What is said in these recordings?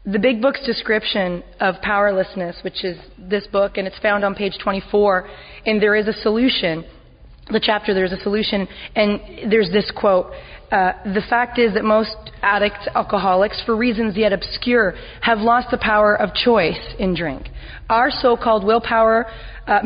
The Big Book's description of powerlessness, which is this book, and it's found on page 24, and there is a solution. The chapter, there's a solution, and there's this quote, the fact is that most addicts, alcoholics, for reasons yet obscure, have lost the power of choice in drink. Our so-called willpower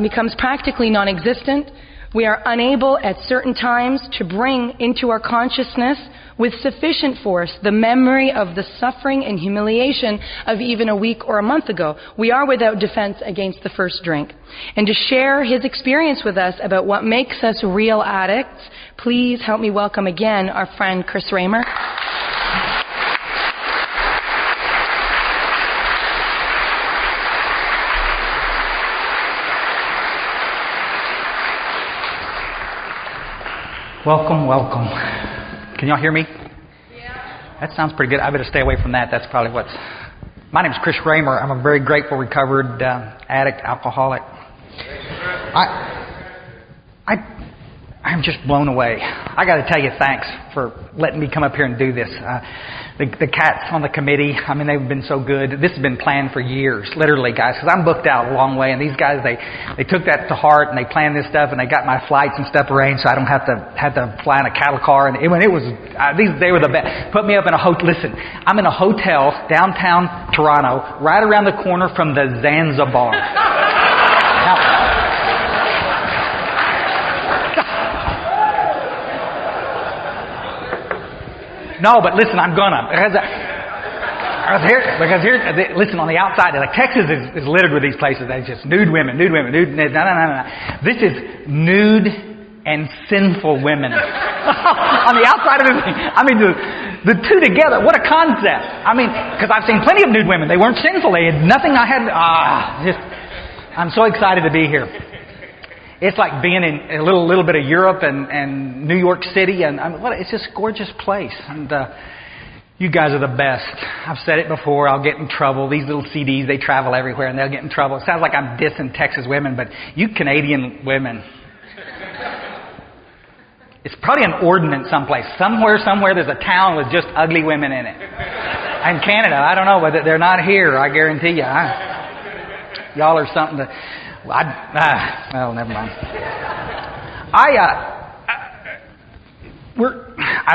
becomes practically non-existent. We are unable at certain times to bring into our consciousness with sufficient force the memory of the suffering and humiliation of even a week or a month ago. We are without defense against the first drink. And to share his experience with us about what makes us real addicts, please help me welcome again our friend Chris Raymer. Welcome, welcome. Can y'all hear me? Yeah. That sounds pretty good. I better stay away from that. That's probably what's... My name's Chris Raymer. I'm a very grateful, recovered addict, alcoholic. I'm just blown away. I got to tell you, thanks for letting me come up here and do this. The cats on the committee, I mean, they've been so good. This has been planned for years, literally, guys, because I'm booked out a long way. And these guys, they took that to heart, and they planned this stuff, and they got my flights and stuff arranged, so I don't have to fly in a cattle car. And they were the best. Put me up in a hotel. Listen, I'm in a hotel downtown Toronto, right around the corner from the Zanzibar. No, but listen, I'm gonna. Because here, listen, on the outside, like Texas is littered with these places. It's just nude women. No. This is nude and sinful women. On the outside of this thing. I mean, the two together, what a concept. I mean, because I've seen plenty of nude women. They weren't sinful. They had nothing I had. I'm so excited to be here. It's like being in a little bit of Europe and New York City, and it's just a gorgeous place. And you guys are the best. I've said it before. I'll get in trouble. These little CDs, they travel everywhere, and they'll get in trouble. It sounds like I'm dissing Texas women, but you Canadian women, it's probably an ordinance someplace. Somewhere, there's a town with just ugly women in it. And Canada, I don't know, but they're not here. I guarantee you. Y'all are something to. Well, never mind. I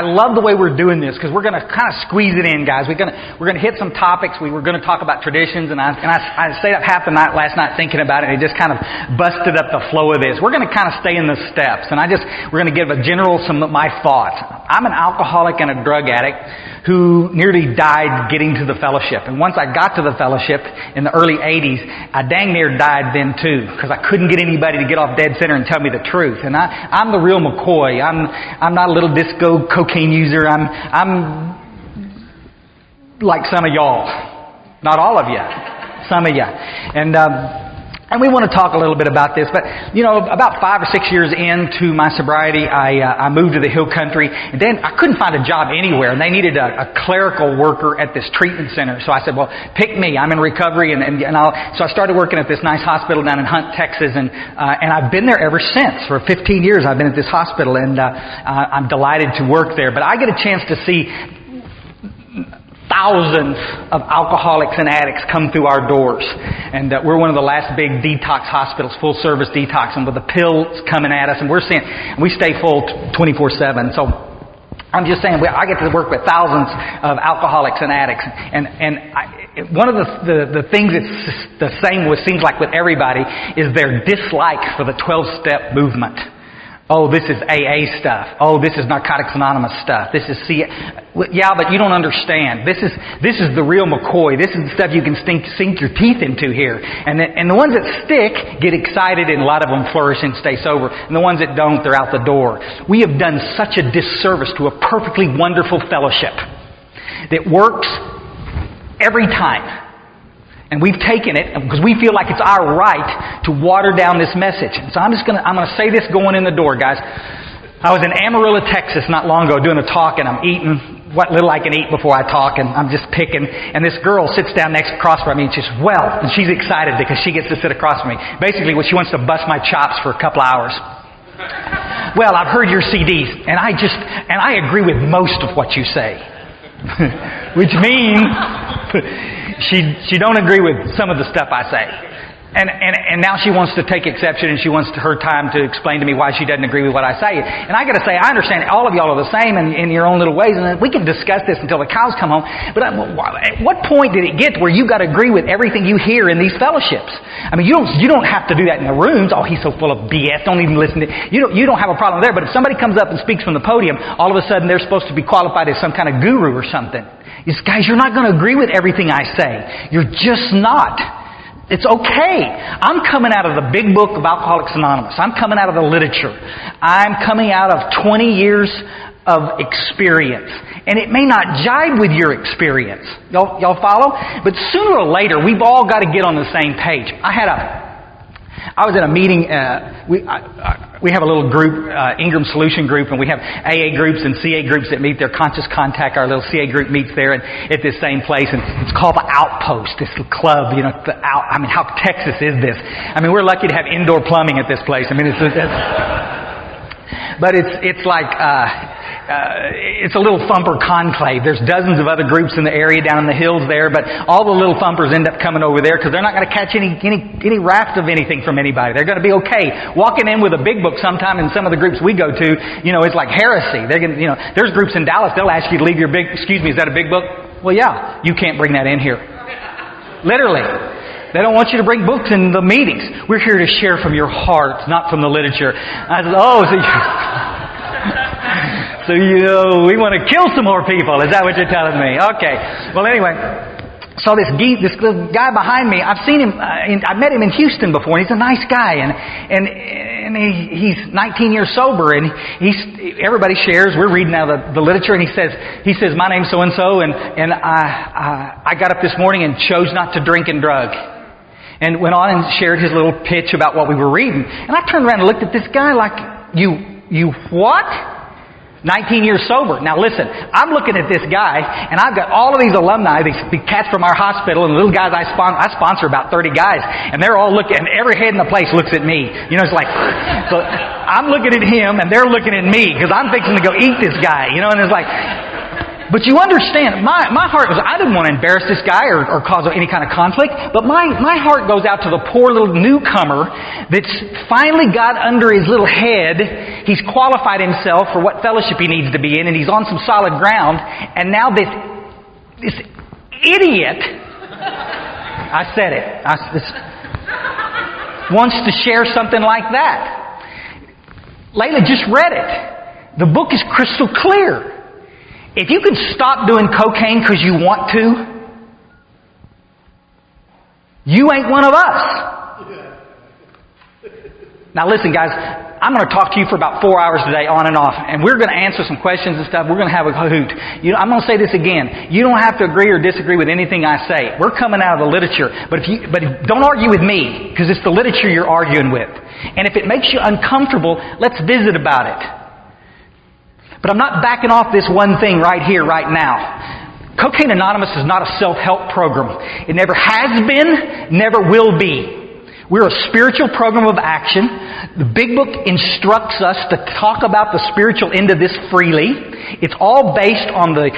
love the way we're doing this because we're going to kind of squeeze it in, guys. We're going to hit some topics. We were going to talk about traditions, and I stayed up half the night last night thinking about it, and it just kind of busted up the flow of this. We're going to kind of stay in the steps, and we're going to give some of my thoughts. I'm an alcoholic and a drug addict who nearly died getting to the fellowship. And once I got to the fellowship in the early 80s, I dang near died then too, because I couldn't get anybody to get off dead center and tell me the truth. And I'm the real McCoy. I'm not a little disco cocaine user. I'm like some of y'all. Not all of you. Some of you. And we want to talk a little bit about this, but, about 5 or 6 years into my sobriety, I moved to the Hill Country, and then I couldn't find a job anywhere, and they needed a clerical worker at this treatment center. So I said, well, pick me. I'm in recovery, so I started working at this nice hospital down in Hunt, Texas, and I've been there ever since. For 15 years, I've been at this hospital, and I'm delighted to work there. But I get a chance to see thousands of alcoholics and addicts come through our doors. And we're one of the last big detox hospitals, full service detox, and with the pills coming at us, and we stay full 24/7. So I'm just saying, I get to work with thousands of alcoholics and addicts. And one of the things that's the same seems like with everybody is their dislike for the 12-step movement. Oh, this is AA stuff. Oh, this is Narcotics Anonymous stuff. This is yeah, but you don't understand. This is the real McCoy. This is the stuff you can sink your teeth into here. And the ones that stick get excited, and a lot of them flourish and stay sober. And the ones that don't, they're out the door. We have done such a disservice to a perfectly wonderful fellowship that works every time. And we've taken it because we feel like it's our right to water down this message. So I'm going to say this going in the door, guys. I was in Amarillo, Texas not long ago doing a talk, and I'm eating what little I can eat before I talk, and I'm just picking. And this girl sits down across from me, and she's she's excited because she gets to sit across from me. Basically, she wants to bust my chops for a couple hours. Well, I've heard your CDs, and I agree with most of what you say. Which means She don't agree with some of the stuff I say. And now she wants to take exception, and she wants her time to explain to me why she doesn't agree with what I say. And I got to say, I understand all of y'all are the same in your own little ways, and we can discuss this until the cows come home. But at what point did it get where you got to agree with everything you hear in these fellowships? I mean, you don't have to do that in the rooms. Oh, he's so full of BS. Don't even listen to you. You don't have a problem there. But if somebody comes up and speaks from the podium, all of a sudden they're supposed to be qualified as some kind of guru or something. Guys, you're not going to agree with everything I say. You're just not. It's okay. I'm coming out of the big book of Alcoholics Anonymous. I'm coming out of the literature. I'm coming out of 20 years of experience. And it may not jive with your experience. Y'all follow? But sooner or later, we've all got to get on the same page. I was at a meeting. We have a little group, Ingram Solution Group, and we have AA groups and CA groups that meet there. Conscious Contact, our little CA group, meets there and at this same place, and it's called the Outpost. This club, how Texas is this? I mean, we're lucky to have indoor plumbing at this place. I mean, but it's like. It's a little thumper conclave. There's dozens of other groups in the area down in the hills there, but all the little thumpers end up coming over there because they're not going to catch any raft of anything from anybody. They're going to be okay. Walking in with a big book sometime in some of the groups we go to, it's like heresy. They're going to, there's groups in Dallas, they'll ask you to leave your excuse me, is that a big book? Well, yeah, you can't bring that in here. Literally. They don't want you to bring books in the meetings. We're here to share from your heart, not from the literature. I said, So, we want to kill some more people. Is that what you're telling me? Okay. Well, anyway, so this little guy behind me, I've seen him, I met him in Houston before, and he's a nice guy, and he's 19 years sober, and everybody shares, we're reading out the literature, and he says, my name's so-and-so, and I got up this morning and chose not to drink and drug. And went on and shared his little pitch about what we were reading. And I turned around and looked at this guy like, you what? 19 years sober. Now listen, I'm looking at this guy, and I've got all of these alumni, these cats from our hospital, and the little guys I sponsor about 30 guys, and they're all looking, and every head in the place looks at me. It's like, so I'm looking at him, and they're looking at me, because I'm fixing to go eat this guy, and it's like, but you understand, my heart was, I didn't want to embarrass this guy or cause any kind of conflict, but my heart goes out to the poor little newcomer that's finally got under his little head. He's qualified himself for what fellowship he needs to be in, and he's on some solid ground, and now this idiot, I said it, wants to share something like that. Layla just read it. The book is crystal clear. If you can stop doing cocaine because you want to, you ain't one of us. Now listen, guys, I'm going to talk to you for about 4 hours today on and off, and we're going to answer some questions and stuff. We're going to have a hoot. I'm going to say this again. You don't have to agree or disagree with anything I say. We're coming out of the literature, but don't argue with me, because it's the literature you're arguing with. And if it makes you uncomfortable, let's visit about it. But I'm not backing off this one thing right here, right now. Cocaine Anonymous is not a self-help program. It never has been, never will be. We're a spiritual program of action. The Big Book instructs us to talk about the spiritual end of this freely. It's all based on the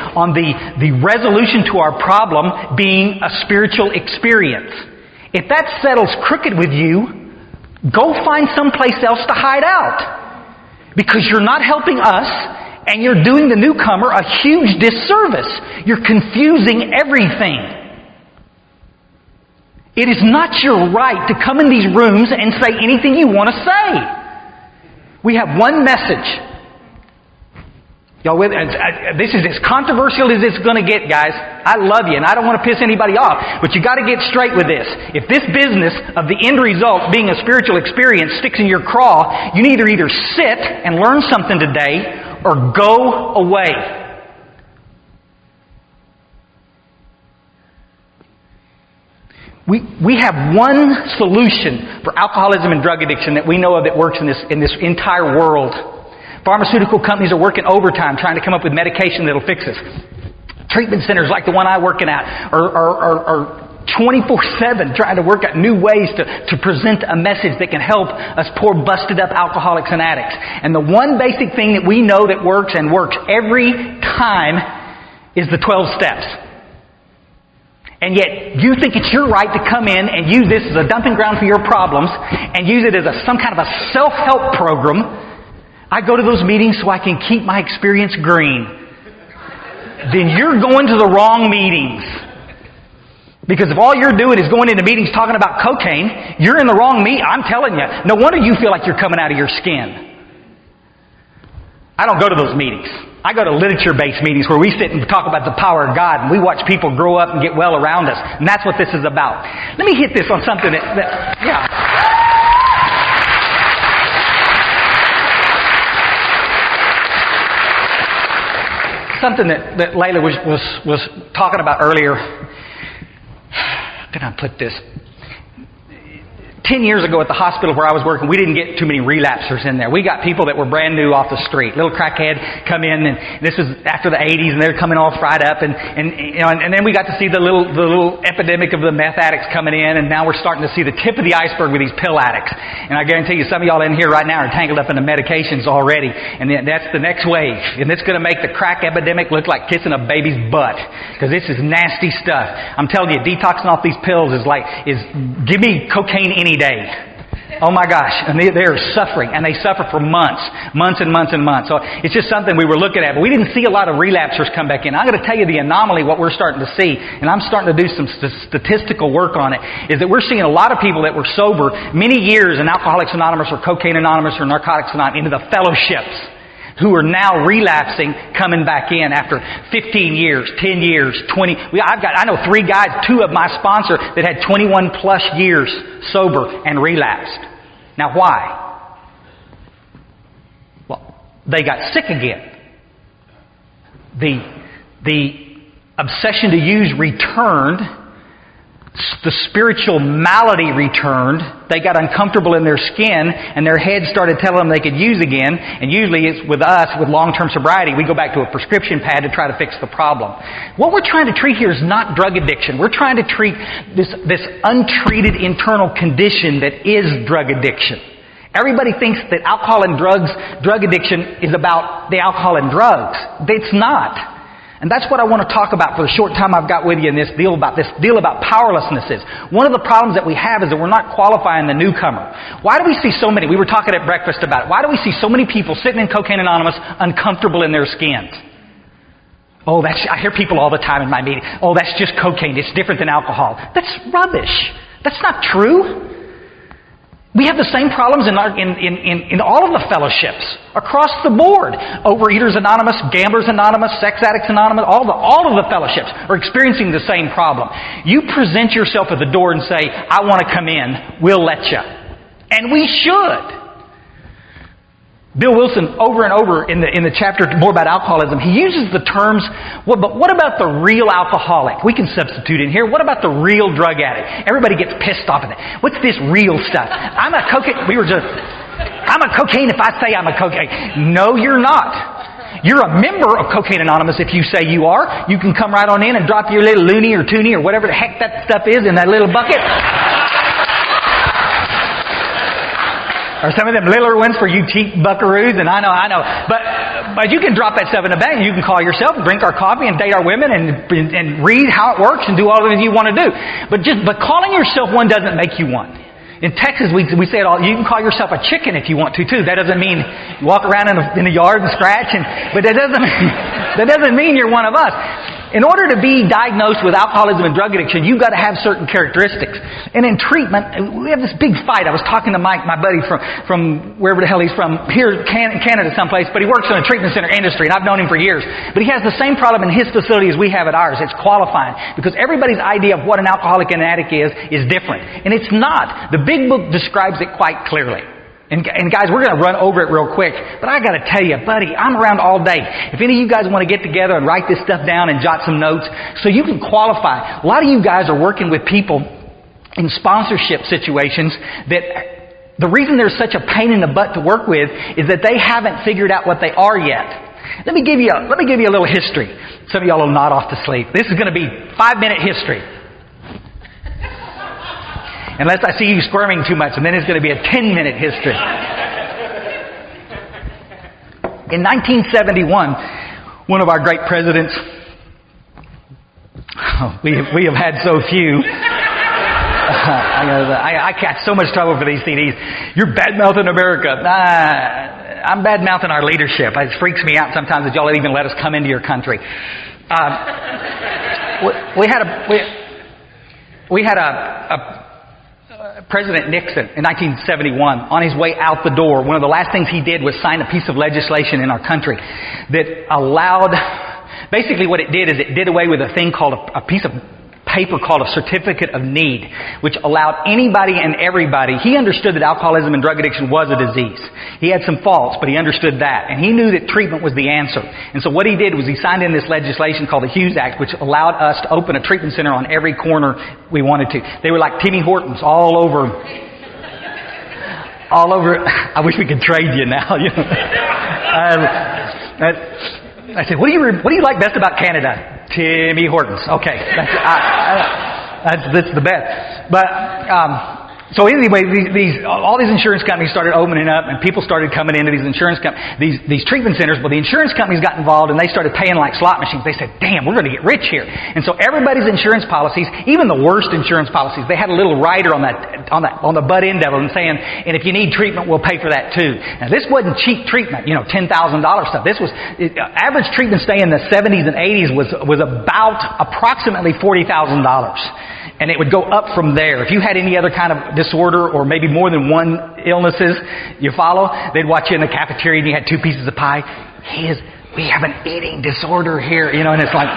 resolution to our problem being a spiritual experience. If that settles crooked with you, go find someplace else to hide out. Because you're not helping us, and you're doing the newcomer a huge disservice. You're confusing everything. It is not your right to come in these rooms and say anything you want to say. We have one message. Y'all with? This is as controversial as it's going to get, guys. I love you, and I don't want to piss anybody off, but you got to get straight with this. If this business of the end result being a spiritual experience sticks in your craw, you need to either sit and learn something today or go away. We have one solution for alcoholism and drug addiction that we know of that works in this entire world. Pharmaceutical companies are working overtime trying to come up with medication that'll fix us. Treatment centers like the one I'm working at are 24/7 trying to work out new ways to present a message that can help us poor busted up alcoholics and addicts. And the one basic thing that we know that works and works every time is the 12 steps. And yet you think it's your right to come in and use this as a dumping ground for your problems and use it as some kind of a self-help program. I go to those meetings so I can keep my experience green. Then you're going to the wrong meetings. Because if all you're doing is going into meetings talking about cocaine, you're in the wrong meeting. I'm telling you. No wonder you feel like you're coming out of your skin. I don't go to those meetings. I go to literature-based meetings where we sit and talk about the power of God and we watch people grow up and get well around us. And that's what this is about. Let me hit this on something something that Layla was talking about earlier. How can I put this? 10 years ago at the hospital where I was working, we didn't get too many relapsers in there. We got people that were brand new off the street. Little crackhead come in, and this was after the 80s, and they're coming all fried up. And then we got to see the little epidemic of the meth addicts coming in, and now we're starting to see the tip of the iceberg with these pill addicts. And I guarantee you some of y'all in here right now are tangled up in the medications already. And that's the next wave. And it's going to make the crack epidemic look like kissing a baby's butt. Because this is nasty stuff. I'm telling you, detoxing off these pills is give me cocaine any day. Oh my gosh. And they are suffering. And they suffer for months and months and months. So it's just something we were looking at. But we didn't see a lot of relapsers come back in. I'm going to tell you the anomaly, what we're starting to see. And I'm starting to do some statistical work on it. Is that we're seeing a lot of people that were sober many years in Alcoholics Anonymous or Cocaine Anonymous or Narcotics Anonymous into the fellowships, who are now relapsing, coming back in after 15 years, 10 years, 20. I know 3 guys, 2 of my sponsor that had 21 plus years sober and relapsed. Now why? Well, they got sick again. The obsession to use returned. The spiritual malady returned. They got uncomfortable in their skin, and their head started telling them they could use again. And usually it's with us, with long-term sobriety, we go back to a prescription pad to try to fix the problem. What we're trying to treat here is not drug addiction. We're trying to treat this untreated internal condition that is drug addiction. Everybody thinks that alcohol and drug addiction is about the alcohol and drugs. It's not. And that's what I want to talk about for the short time I've got with you in this deal about powerlessness is. One of the problems that we have is that we're not qualifying the newcomer. Why do we see so many? We were talking at breakfast about it. Why do we see so many people sitting in Cocaine Anonymous uncomfortable in their skins? Oh, I hear people all the time in my meeting. Oh, that's just cocaine. It's different than alcohol. That's rubbish. That's not true. We have the same problems in all of the fellowships across the board. Overeaters Anonymous, Gamblers Anonymous, Sex Addicts Anonymous, all of the fellowships are experiencing the same problem. You present yourself at the door and say, I want to come in, we'll let you. And we should. Bill Wilson, over and over in the chapter more about alcoholism, he uses the terms, but what about the real alcoholic? We can substitute in here. What about the real drug addict? Everybody gets pissed off at it. What's this real stuff? I'm a cocaine if I say I'm a cocaine. No, you're not. You're a member of Cocaine Anonymous if you say you are. You can come right on in and drop your little loony or toonie or whatever the heck that stuff is in that little bucket. Or some of them littler ones for you cheap buckaroos, and I know. But you can drop that stuff in the bag, and you can call yourself, drink our coffee, and date our women, and read how it works, and do all the things you want to do. But calling yourself one doesn't make you one. In Texas, we say it all. You can call yourself a chicken if you want to too. That doesn't mean you walk around in the yard and scratch, but that doesn't mean you're one of us. In order to be diagnosed with alcoholism and drug addiction, you've got to have certain characteristics. And in treatment, we have this big fight. I was talking to Mike, my buddy from wherever the hell he's from, here in Canada someplace, but he works in a treatment center industry, and I've known him for years. But he has the same problem in his facility as we have at ours. It's qualifying. Because everybody's idea of what an alcoholic and an addict is different. And it's not. The big book describes it quite clearly. And guys, we're going to run over it real quick. But I got to tell you, buddy, I'm around all day. If any of you guys want to get together and write this stuff down and jot some notes so you can qualify. A lot of you guys are working with people in sponsorship situations that the reason there's such a pain in the butt to work with is that they haven't figured out what they are yet. Let me give you a little history. Some of y'all will nod off to sleep. This is going to be 5-minute history. Unless I see you squirming too much, and then it's going to be a 10-minute history. In 1971, one of our great presidents, We have had so few. I catch so much trouble for these CDs. You're bad-mouthing America. I'm bad-mouthing our leadership. It freaks me out sometimes that y'all even let us come into your country. We had a President Nixon in 1971, on his way out the door, one of the last things he did was sign a piece of legislation in our country that allowed, basically what it did is it did away with a thing called a piece of paper called a certificate of need, which allowed anybody and everybody. He understood that alcoholism and drug addiction was a disease. He had some faults, but he understood that. And he knew that treatment was the answer. And so what he did was he signed in this legislation called the Hughes Act, which allowed us to open a treatment center on every corner we wanted to. They were like Timmy Hortons all over. I wish we could trade you now. You know. I said, what do you like best about Canada? Timmy Hortons. Okay, that's the best. But so anyway, all these insurance companies started opening up, and people started coming into these insurance these treatment centers. But the insurance companies got involved, and they started paying like slot machines. They said, "Damn, we're going to get rich here." And so everybody's insurance policies, even the worst insurance policies, they had a little rider on the butt end of them saying, "And if you need treatment, we'll pay for that too." Now this wasn't cheap treatment, $10,000 stuff. This was average treatment stay in the 70s and 80s was about approximately $40,000. And it would go up from there. If you had any other kind of disorder or maybe more than one illnesses, you follow, they'd watch you in the cafeteria and you had 2 pieces of pie. We have an eating disorder here, and it's like,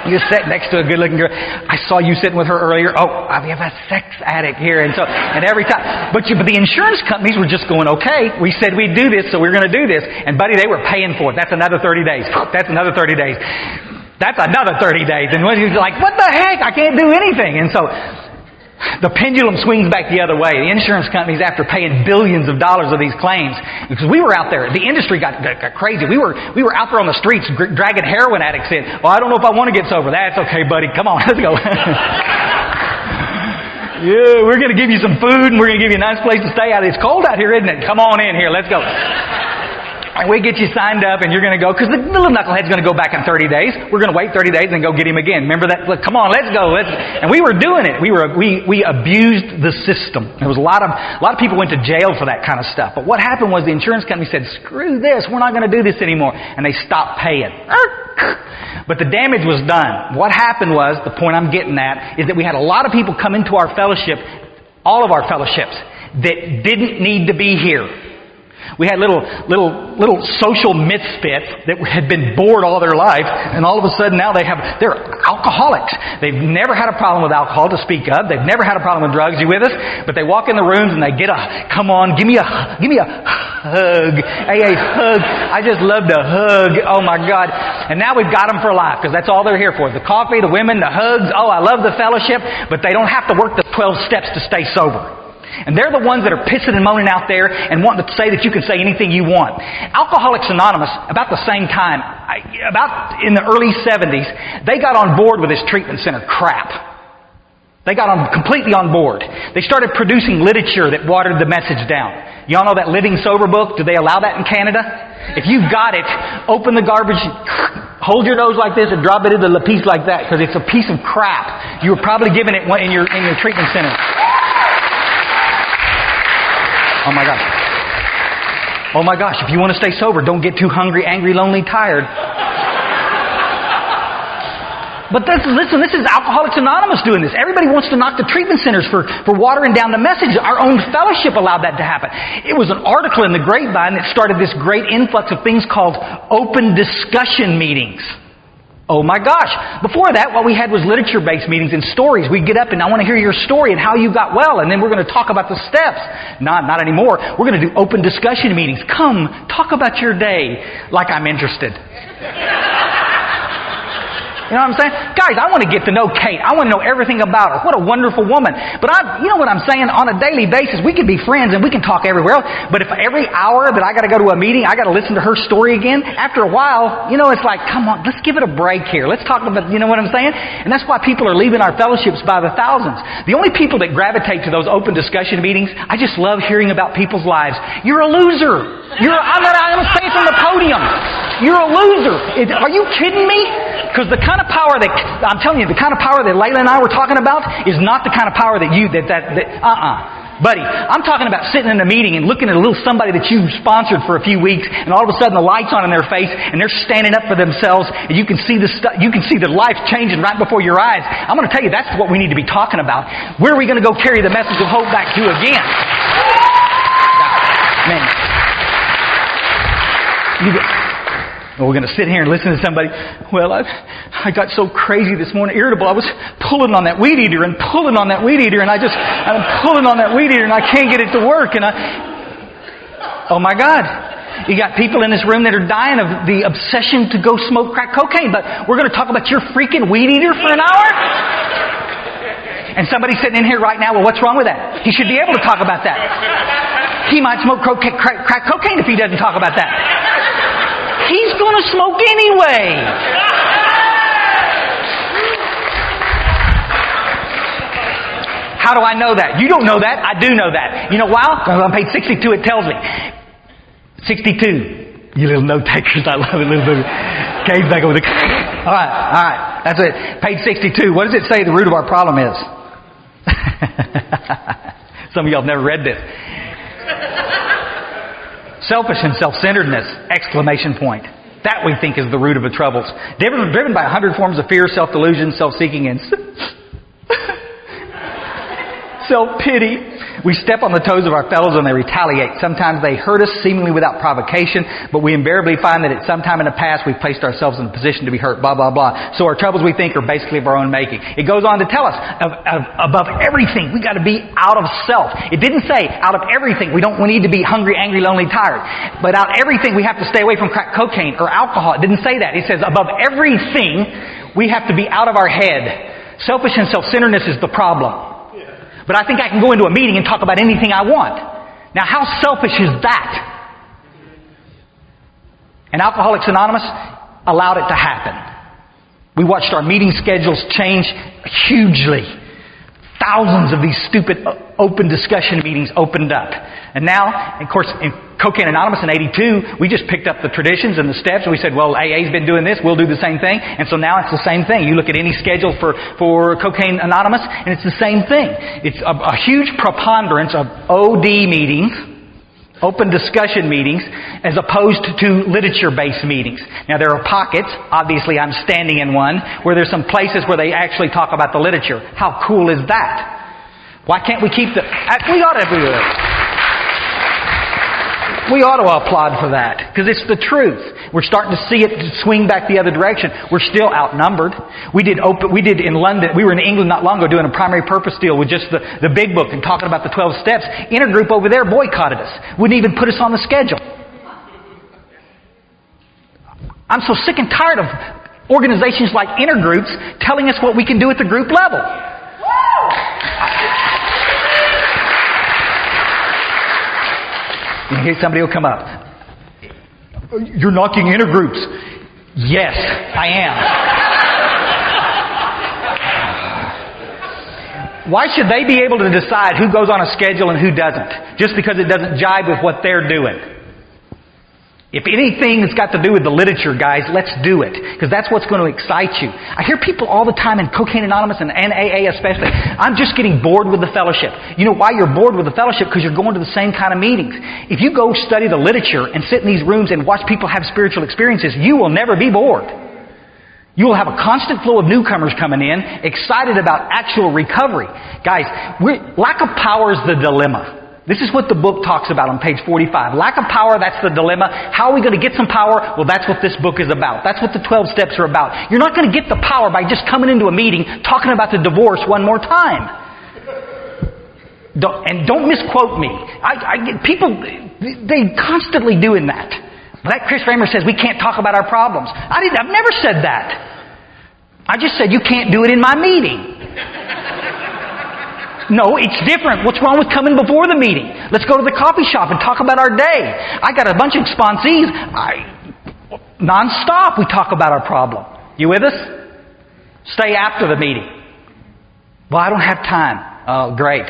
you sit next to a good-looking girl. I saw you sitting with her earlier. Oh, we have a sex addict here. And every time. But the insurance companies were just going, okay, we said we'd do this, so we're going to do this. And buddy, they were paying for it. That's another 30 days. That's another 30 days. That's another 30 days. And he's like, what the heck? I can't do anything. And so the pendulum swings back the other way. The insurance companies, after paying billions of dollars of these claims, because we were out there, the industry got crazy. We were out there on the streets dragging heroin addicts in. Well, I don't know if I want to get sober. That's okay, buddy. Come on, let's go. Yeah, we're going to give you some food and we're going to give you a nice place to stay out. It's cold out here, isn't it? Come on in here. Let's go. And we get you signed up and you're going to go, because the little knucklehead's going to go back in 30 days. We're going to wait 30 days and go get him again. Remember that? Look, come on, let's go. And we were doing it. We abused the system. There was a lot of people went to jail for that kind of stuff. But what happened was the insurance company said, screw this, we're not going to do this anymore. And they stopped paying. But the damage was done. What happened was, the point I'm getting at, is that we had a lot of people come into our fellowship, all of our fellowships, that didn't need to be here. We had little social misfits that had been bored all their life, and all of a sudden now they're alcoholics. They've never had a problem with alcohol to speak of. They've never had a problem with drugs. You with us? But they walk in the rooms and they get come on, give me a hug. Hey, hug. I just love to hug. Oh my God. And now we've got them for life, because that's all they're here for. The coffee, the women, the hugs. Oh, I love the fellowship, but they don't have to work the 12 steps to stay sober. And they're the ones that are pissing and moaning out there and wanting to say that you can say anything you want. Alcoholics Anonymous, about the same time, about in the early 70s, they got on board with this treatment center crap. They got completely on board. They started producing literature that watered the message down. Y'all know that Living Sober book? Do they allow that in Canada? If you've got it, open the garbage, hold your nose like this and drop it into the piece like that, because it's a piece of crap. You were probably given it in your treatment center. Oh my gosh. Oh my gosh, if you want to stay sober, don't get too hungry, angry, lonely, tired. But listen, this is Alcoholics Anonymous doing this. Everybody wants to knock the treatment centers for watering down the message. Our own fellowship allowed that to happen. It was an article in the Grapevine that started this great influx of things called open discussion meetings. Oh my gosh. Before that, what we had was literature-based meetings and stories. We'd get up and I want to hear your story and how you got well, and then we're going to talk about the steps. Not anymore. We're going to do open discussion meetings. Come, talk about your day like I'm interested. You know what I'm saying? Guys, I want to get to know Kate. I want to know everything about her. What a wonderful woman. But you know what I'm saying? On a daily basis, we can be friends and we can talk everywhere else. But if every hour that I got to go to a meeting, I got to listen to her story again, after a while, it's like, come on, let's give it a break here. Let's talk about, you know what I'm saying? And that's why people are leaving our fellowships by the thousands. The only people that gravitate to those open discussion meetings, I just love hearing about people's lives. You're a loser. I'm going to say it from the podium. You're a loser. Are you kidding me? Because the kind of power that, I'm telling you, the kind of power that Layla and I were talking about is not the kind of power that Buddy, I'm talking about sitting in a meeting and looking at a little somebody that you sponsored for a few weeks, and all of a sudden the light's on in their face, and they're standing up for themselves, and you can see you can see the life changing right before your eyes. I'm going to tell you, that's what we need to be talking about. Where are we going to go carry the message of hope back to again? Man. We're going to sit here and listen to somebody. Well, I got so crazy this morning, irritable. I was pulling on that weed eater and pulling on that weed eater, and I'm pulling on that weed eater, and I can't get it to work. Oh my God. You got people in this room that are dying of the obsession to go smoke crack cocaine, but we're going to talk about your freaking weed eater for an hour? And somebody's sitting in here right now, well, what's wrong with that? He should be able to talk about that. He might smoke crack cocaine if he doesn't talk about that. He's going to smoke anyway. How do I know that? You don't know that. I do know that. You know why? Because on page 62 it tells me. 62. You little note takers, I love it. Little bit. Gabe's back over the... All right. That's it. Page 62. What does it say the root of our problem is? Some of y'all have never read this. Selfish and self-centeredness! Exclamation point. That we think is the root of the troubles. Driven by 100 forms of fear, self-delusion, self-seeking, and self-pity. We step on the toes of our fellows and they retaliate. Sometimes they hurt us seemingly without provocation, but we invariably find that at some time in the past we've placed ourselves in a position to be hurt, blah, blah, blah. So our troubles, we think, are basically of our own making. It goes on to tell us, above everything, we got to be out of self. It didn't say out of everything. We need to be hungry, angry, lonely, tired. But out of everything, we have to stay away from crack cocaine or alcohol. It didn't say that. It says above everything, we have to be out of our head. Selfish and self-centeredness is the problem. But I think I can go into a meeting and talk about anything I want. Now, how selfish is that? And Alcoholics Anonymous allowed it to happen. We watched our meeting schedules change hugely. Thousands of these stupid open discussion meetings opened up. And now, of course, in Cocaine Anonymous in 82, we just picked up the traditions and the steps, and we said, well, AA's been doing this, we'll do the same thing. And so now it's the same thing. You look at any schedule for Cocaine Anonymous, and it's the same thing. It's a huge preponderance of OD meetings, open discussion meetings, as opposed to literature-based meetings. Now, there are pockets, obviously I'm standing in one, where there's some places where they actually talk about the literature. How cool is that? Why can't we keep we ought to do it. We ought to applaud for that, because it's the truth. We're starting to see it swing back the other direction. We're still outnumbered. We did in London, we were in England not long ago doing a primary purpose deal with just the big book and talking about the 12 steps. Intergroup over there boycotted us. Wouldn't even put us on the schedule. I'm so sick and tired of organizations like intergroups telling us what we can do at the group level. And here somebody will come up. You're knocking intergroups. Yes, I am. Why should they be able to decide who goes on a schedule and who doesn't? Just because it doesn't jibe with what they're doing. If anything that's got to do with the literature, guys, let's do it. Because that's what's going to excite you. I hear people all the time in Cocaine Anonymous and AA especially, I'm just getting bored with the fellowship. You know why you're bored with the fellowship? Because you're going to the same kind of meetings. If you go study the literature and sit in these rooms and watch people have spiritual experiences, you will never be bored. You will have a constant flow of newcomers coming in, excited about actual recovery. Guys, lack of power is the dilemma. This is what the book talks about on page 45. Lack of power, that's the dilemma. How are we going to get some power? Well, that's what this book is about. That's what the 12 steps are about. You're not going to get the power by just coming into a meeting talking about the divorce one more time. Don't misquote me. People, they constantly doing that. Like Chris Raymer says, we can't talk about our problems. I've never said that. I just said you can't do it in my meeting. No, it's different. What's wrong with coming before the meeting? Let's go to the coffee shop and talk about our day. I got a bunch of sponsees. Non-stop we talk about our problem. You with us? Stay after the meeting. Well, I don't have time. Oh, great.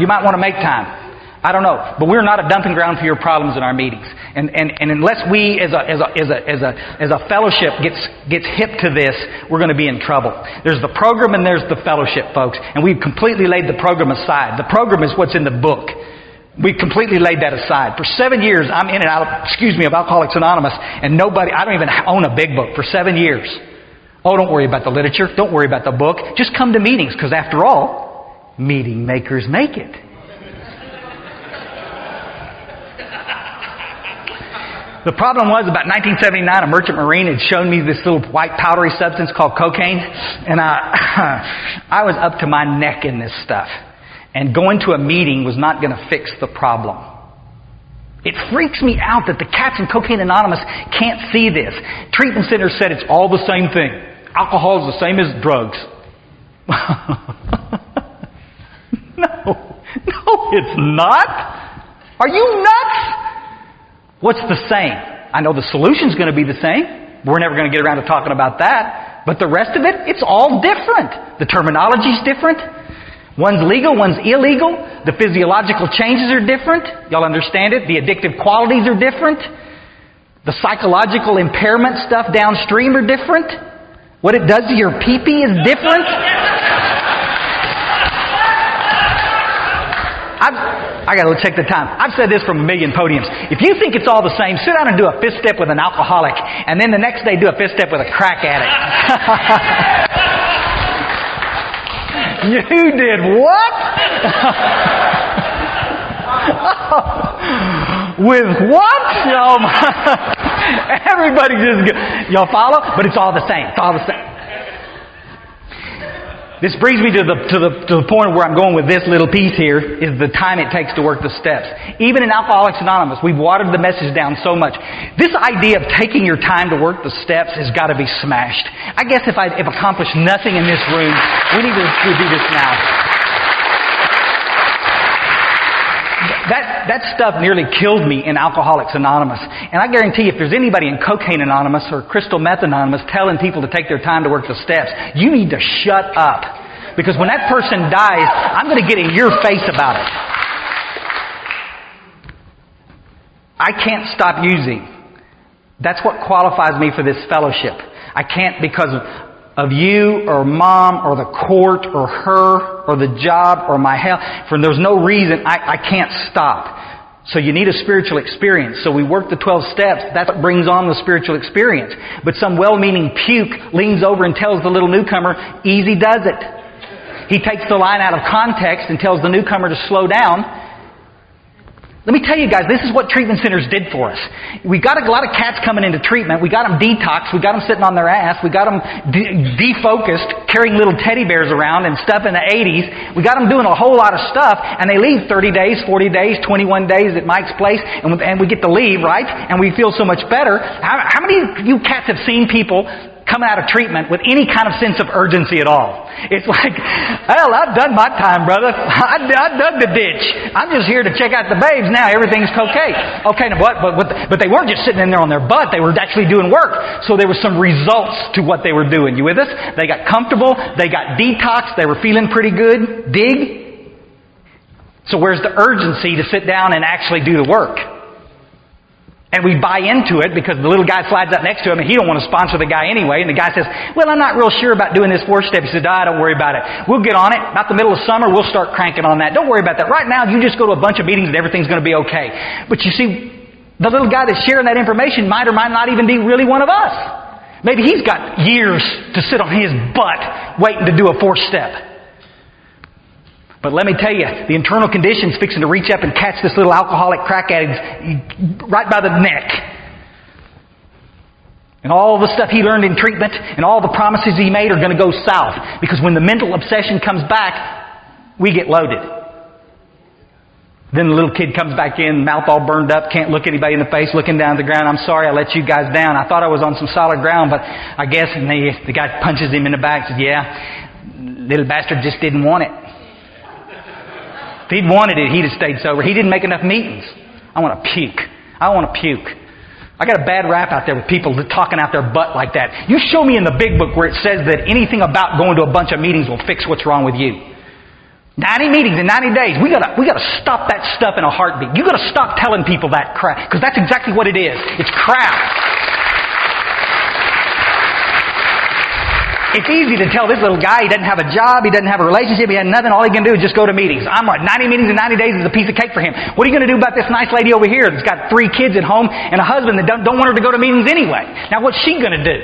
You might want to make time. I don't know. But we're not a dumping ground for your problems in our meetings. And unless we as a fellowship gets hip to this, we're going to be in trouble. There's the program and there's the fellowship, folks. And we've completely laid the program aside. The program is what's in the book. We've completely laid that aside. For 7 years, I'm in and out of Alcoholics Anonymous, and I don't even own a big book for 7 years. Oh, don't worry about the literature. Don't worry about the book. Just come to meetings, because after all, meeting makers make it. The problem was, about 1979, a merchant marine had shown me this little white powdery substance called cocaine, and I was up to my neck in this stuff. And going to a meeting was not going to fix the problem. It freaks me out that the cats in Cocaine Anonymous can't see this. Treatment Center said it's all the same thing. Alcohol is the same as drugs. No, it's not. Are you nuts? What's the same? I know the solution's going to be the same. We're never going to get around to talking about that. But the rest of it, it's all different. The terminology's different. One's legal, one's illegal. The physiological changes are different. Y'all understand it? The addictive qualities are different. The psychological impairment stuff downstream are different. What it does to your pee-pee is different. I got to check the time. I've said this from a million podiums. If you think it's all the same, sit down and do a fist step with an alcoholic, and then the next day do a fist step with a crack addict. You did what? With what? Oh my. Everybody just, y'all follow? But it's all the same. It's all the same. This brings me to the point where I'm going with this little piece here, is the time it takes to work the steps. Even in Alcoholics Anonymous, we've watered the message down so much. This idea of taking your time to work the steps has got to be smashed. I guess if I've accomplished nothing in this room, we need to do this now. That stuff nearly killed me in Alcoholics Anonymous. And I guarantee if there's anybody in Cocaine Anonymous or Crystal Meth Anonymous telling people to take their time to work the steps, you need to shut up. Because when that person dies, I'm going to get in your face about it. I can't stop using. That's what qualifies me for this fellowship. I can't because of you or Mom or the court or her or the job or my health. For there's no reason I can't stop. So you need a spiritual experience. So we work the 12 steps. That's what brings on the spiritual experience. But some well-meaning puke leans over and tells the little newcomer, easy does it. He takes the line out of context and tells the newcomer to slow down. Let me tell you guys, this is what treatment centers did for us. We got a lot of cats coming into treatment. We got them detoxed. We got them sitting on their ass. We got them defocused, carrying little teddy bears around and stuff in the 80s. We got them doing a whole lot of stuff, and they leave 30 days, 40 days, 21 days at Mike's place, and we get to leave, right? And we feel so much better. How many of you cats have seen people coming out of treatment with any kind of sense of urgency at all? It's like, hell, I've done my time, brother. I dug the ditch. I'm just here to check out the babes now. Everything's okay. Okay, now but they weren't just sitting in there on their butt. They were actually doing work. So there was some results to what they were doing. You with us? They got comfortable. They got detoxed. They were feeling pretty good. Dig? So where's the urgency to sit down and actually do the work? And we buy into it because the little guy slides up next to him and he don't want to sponsor the guy anyway. And the guy says, well, I'm not real sure about doing this 4-step. He said, don't worry about it. We'll get on it. About the middle of summer, we'll start cranking on that. Don't worry about that. Right now, you just go to a bunch of meetings and everything's going to be okay. But you see, the little guy that's sharing that information might or might not even be really one of us. Maybe he's got years to sit on his butt waiting to do a 4-step. But let me tell you, the internal condition's fixing to reach up and catch this little alcoholic crack addict right by the neck. And all the stuff he learned in treatment and all the promises he made are going to go south. Because when the mental obsession comes back, we get loaded. Then the little kid comes back in, mouth all burned up, can't look anybody in the face, looking down at the ground. I'm sorry I let you guys down. I thought I was on some solid ground, but I guess, and the guy punches him in the back and says, yeah, little bastard just didn't want it. If he'd wanted it, he'd have stayed sober. He didn't make enough meetings. I want to puke. I want to puke. I got a bad rap out there with people talking out their butt like that. You show me in the big book where it says that anything about going to a bunch of meetings will fix what's wrong with you. 90 meetings in 90 days. We gotta stop that stuff in a heartbeat. You gotta stop telling people that crap, because that's exactly what it is. It's crap. It's easy to tell this little guy he doesn't have a job, he doesn't have a relationship, he has nothing. All he can do is just go to meetings. I'm right. 90 meetings in 90 days is a piece of cake for him. What are you going to do about this nice lady over here that's got 3 kids at home and a husband that don't want her to go to meetings anyway? Now, what's she going to do?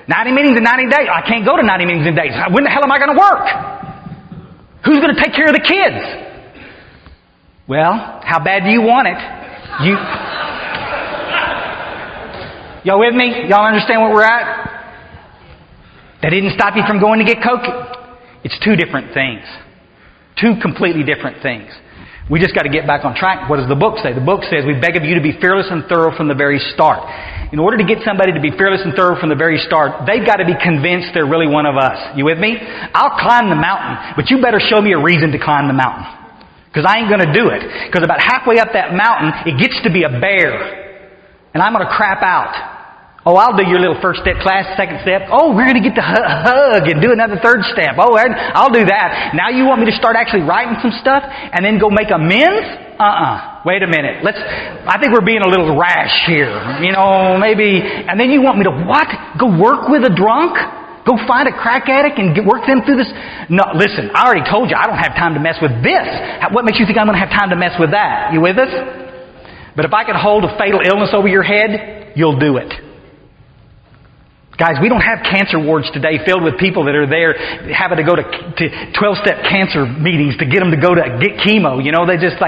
90 meetings in 90 days. I can't go to 90 meetings in days. When the hell am I going to work? Who's going to take care of the kids? Well, how bad do you want it? Y'all with me? Y'all understand where we're at? That didn't stop you from going to get Coke. It's 2 different things. 2 completely different things. We just got to get back on track. What does the book say? The book says, we beg of you to be fearless and thorough from the very start. In order to get somebody to be fearless and thorough from the very start, they've got to be convinced they're really one of us. You with me? I'll climb the mountain, but you better show me a reason to climb the mountain. Because I ain't going to do it. Because about halfway up that mountain, it gets to be a bear. And I'm going to crap out. Oh, I'll do your little first step class, second step. Oh, we're going to get to hug and do another third step. Oh, I'll do that. Now you want me to start actually writing some stuff and then go make amends? Wait a minute. I think we're being a little rash here. Maybe. And then you want me to what? Go work with a drunk? Go find a crack addict and work them through this? No, listen, I already told you I don't have time to mess with this. What makes you think I'm going to have time to mess with that? You with us? But if I could hold a fatal illness over your head, you'll do it. Guys, we don't have cancer wards today filled with people that are there having to go to 12-step cancer meetings to get them to go to get chemo. They just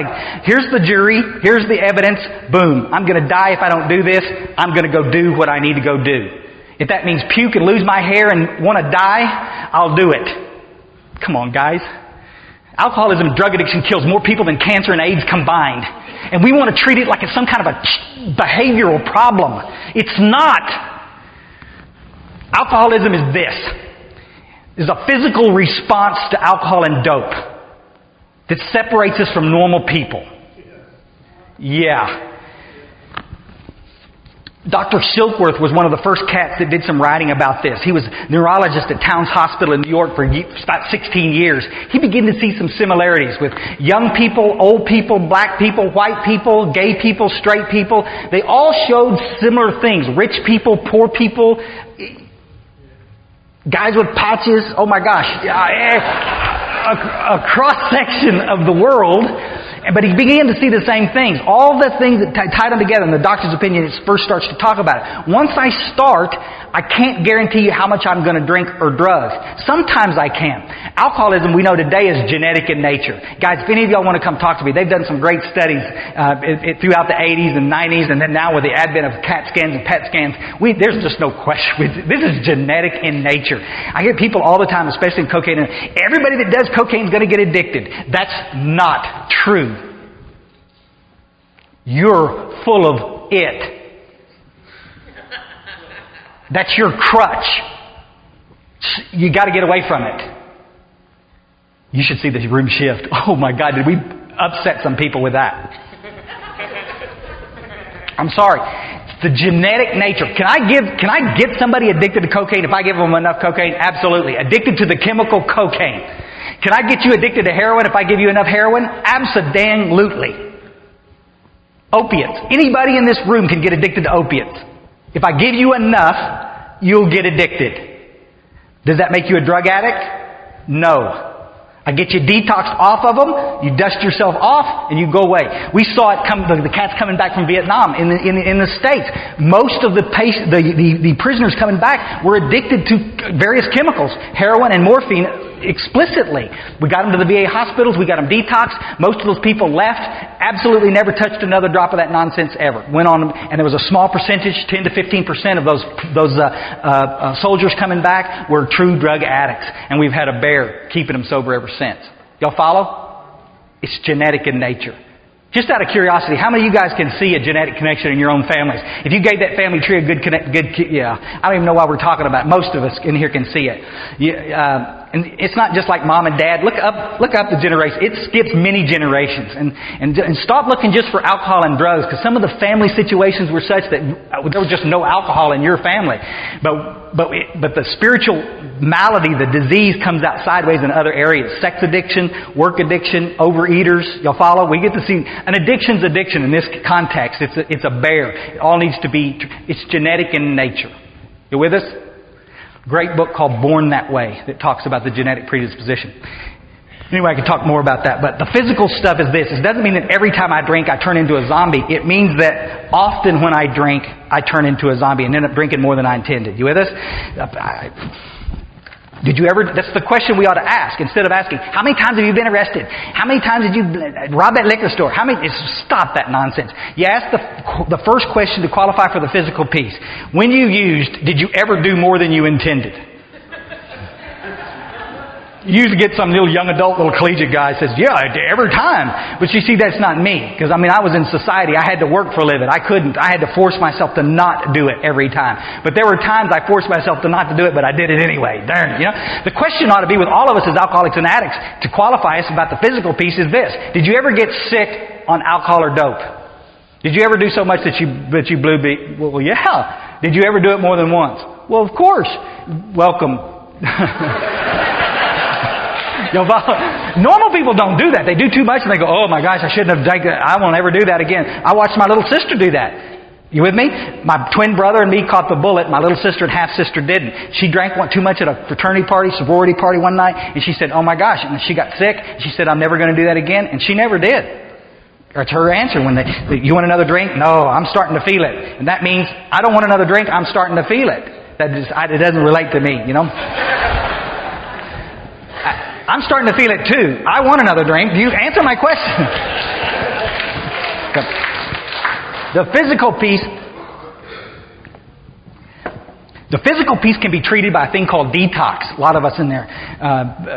here's the jury, here's the evidence, boom. I'm going to die if I don't do this. I'm going to go do what I need to go do. If that means puke and lose my hair and want to die, I'll do it. Come on, guys. Alcoholism and drug addiction kills more people than cancer and AIDS combined. And we want to treat it like it's some kind of a behavioral problem. It's not. Alcoholism is this. It's a physical response to alcohol and dope that separates us from normal people. Yeah. Dr. Silkworth was one of the first cats that did some writing about this. He was a neurologist at Towns Hospital in New York for about 16 years. He began to see some similarities with young people, old people, black people, white people, gay people, straight people. They all showed similar things. Rich people, poor people, guys with patches, oh my gosh, a cross-section of the world. But he began to see the same things. All the things that tied them together. In the doctor's opinion, it first starts to talk about it. Once I start, I can't guarantee you how much I'm going to drink or drugs. Sometimes I can. Alcoholism, we know today, is genetic in nature. Guys, if any of y'all want to come talk to me, they've done some great studies throughout the 80s and 90s, and then now with the advent of CAT scans and PET scans, there's just no question. This is genetic in nature. I hear people all the time, especially in cocaine, everybody that does cocaine is going to get addicted. That's not true. You're full of it. That's your crutch. You got to get away from it. You should see the room shift. Oh my God, did we upset some people with that? I'm sorry. It's the genetic nature. Can I get somebody addicted to cocaine if I give them enough cocaine? Absolutely. Addicted to the chemical cocaine. Can I get you addicted to heroin if I give you enough heroin? Abso-dang-lutely. Opiates. Anybody in this room can get addicted to opiates. If I give you enough, you'll get addicted. Does that make you a drug addict? No. I get you detoxed off of them, you dust yourself off, and you go away. We saw it the cats coming back from Vietnam in the States. Most of the prisoners coming back were addicted to various chemicals, heroin and morphine explicitly. We got them to the VA hospitals, we got them detoxed. Most of those people left, absolutely never touched another drop of that nonsense ever. Went on, and there was a small percentage, 10 to 15% of those soldiers coming back were true drug addicts. And we've had a bear keeping them sober ever since. Y'all follow? It's genetic in nature. Just out of curiosity, how many of you guys can see a genetic connection in your own families? If you gave that family tree a good, I don't even know why we're talking about it. Most of us in here can see it. and it's not just like mom and dad. Look up the generation. It skips many generations. And stop looking just for alcohol and drugs, because some of the family situations were such that there was just no alcohol in your family. But the spiritual malady, the disease, comes out sideways in other areas. Sex addiction, work addiction, overeaters. Y'all follow? We get to see an addiction's addiction in this context. It's a bear. It all needs to be. It's genetic in nature. You with us? Great book called Born That Way that talks about the genetic predisposition. Anyway, I can talk more about that. But the physical stuff is this. It doesn't mean that every time I drink I turn into a zombie. It means that often when I drink, I turn into a zombie and end up drinking more than I intended. You with us? Did you ever? That's the question we ought to ask. Instead of asking, how many times have you been arrested? How many times did you rob that liquor store? Stop that nonsense. You ask the first question to qualify for the physical piece. When you used, did you ever do more than you intended? You usually get some little young adult, little collegiate guy says, yeah, every time. But you see, that's not me. Because, I was in society. I had to work for a living. I couldn't. I had to force myself to not do it every time. But there were times I forced myself to not to do it, but I did it anyway. Darn it, The question ought to be with all of us as alcoholics and addicts to qualify us about the physical piece is this. Did you ever get sick on alcohol or dope? Did you ever do so much that you blew beat? Well, yeah. Did you ever do it more than once? Well, of course. Welcome. Normal people don't do that. They do too much and they go, oh my gosh, I shouldn't have drank that. I won't ever do that again. I watched my little sister do that. You with me? My twin brother and me caught the bullet. My little sister and half-sister didn't. She drank too much at a fraternity party, sorority party one night, and she said, oh my gosh. And she got sick. She said, I'm never going to do that again. And she never did. That's her answer when you want another drink? No, I'm starting to feel it. And that means I don't want another drink. I'm starting to feel it. It doesn't relate to me, I'm starting to feel it too. I want another drink. Do you answer my question? The physical piece can be treated by a thing called detox. A lot of us in there.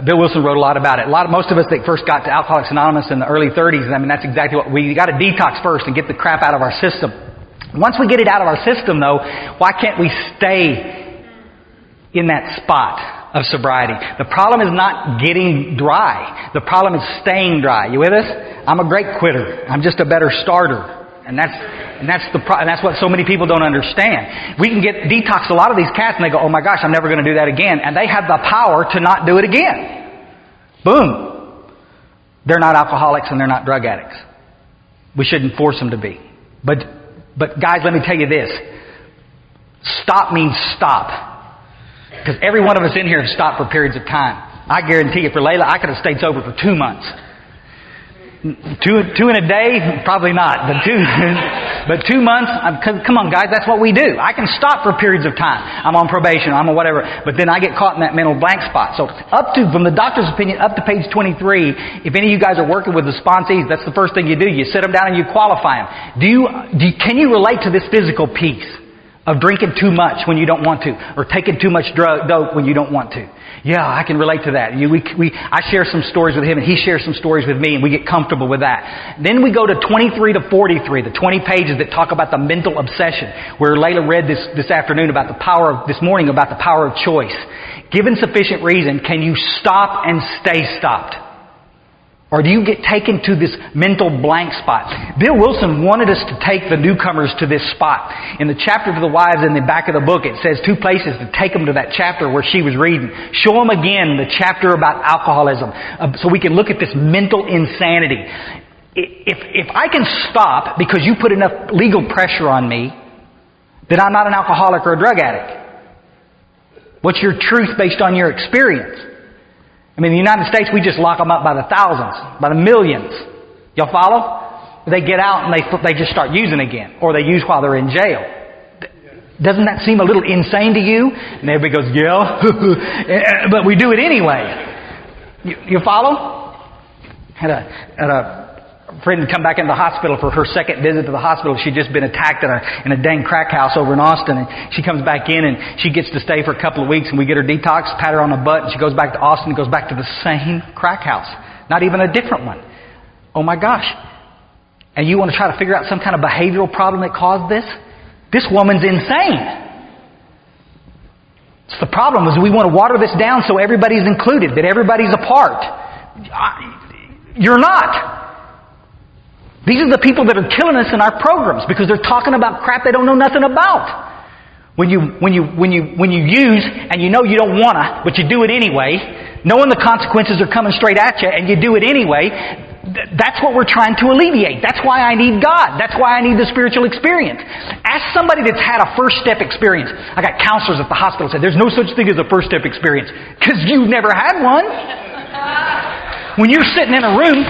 Bill Wilson wrote a lot about it. Most of us that first got to Alcoholics Anonymous in the early 30s, that's exactly what we got to detox first and get the crap out of our system. Once we get it out of our system, though, why can't we stay in that spot of sobriety? The problem is not getting dry. The problem is staying dry. You with us? I'm a great quitter. I'm just a better starter. And that's what so many people don't understand. We can detox a lot of these cats and they go, oh my gosh, I'm never going to do that again. And they have the power to not do it again. Boom. They're not alcoholics and they're not drug addicts. We shouldn't force them to be. But guys, let me tell you this. Stop means stop. Because every one of us in here have stopped for periods of time. I guarantee you, for Layla, I could have stayed sober for 2 months. Two in a day? Probably not. But 2 months? Come on, guys, that's what we do. I can stop for periods of time. I'm on probation, I'm on whatever. But then I get caught in that mental blank spot. So from the doctor's opinion, up to page 23, if any of you guys are working with the sponsees, that's the first thing you do. You sit them down and you qualify them. Can you relate to this physical piece of drinking too much when you don't want to, or taking too much dope when you don't want to? Yeah, I can relate to that. I share some stories with him, and he shares some stories with me, and we get comfortable with that. Then we go to 23 to 43, the 20 pages that talk about the mental obsession, where Layla read this afternoon about this morning about the power of choice. Given sufficient reason, can you stop and stay stopped? Or do you get taken to this mental blank spot? Bill Wilson wanted us to take the newcomers to this spot. In the chapter to the wives in the back of the book, it says 2 places to take them to that chapter where she was reading. Show them again the chapter about alcoholism, so we can look at this mental insanity. If I can stop because you put enough legal pressure on me, then I'm not an alcoholic or a drug addict. What's your truth based on your experience? In the United States, we just lock them up by the thousands, by the millions. Y'all follow? They get out and they just start using again. Or they use while they're in jail. Doesn't that seem a little insane to you? And everybody goes, yeah. But we do it anyway. You follow? Had a friend come back into the hospital for her second visit to the hospital. She'd just been attacked in a dang crack house over in Austin. And she comes back in and she gets to stay for a couple of weeks, and we get her detox, pat her on the butt, and she goes back to Austin and goes back to the same crack house. Not even a different one. Oh my gosh. And you want to try to figure out some kind of behavioral problem that caused this? This woman's insane. It's the problem is we want to water this down so everybody's included, that everybody's a part. You're not. These are the people that are killing us in our programs because they're talking about crap they don't know nothing about. When you use and you know you don't wanna, but you do it anyway, knowing the consequences are coming straight at you and you do it anyway, that's what we're trying to alleviate. That's why I need God. That's why I need the spiritual experience. Ask somebody that's had a first step experience. I got counselors at the hospital say, there's no such thing as a first step experience. Because you've never had one. When you're sitting in a room,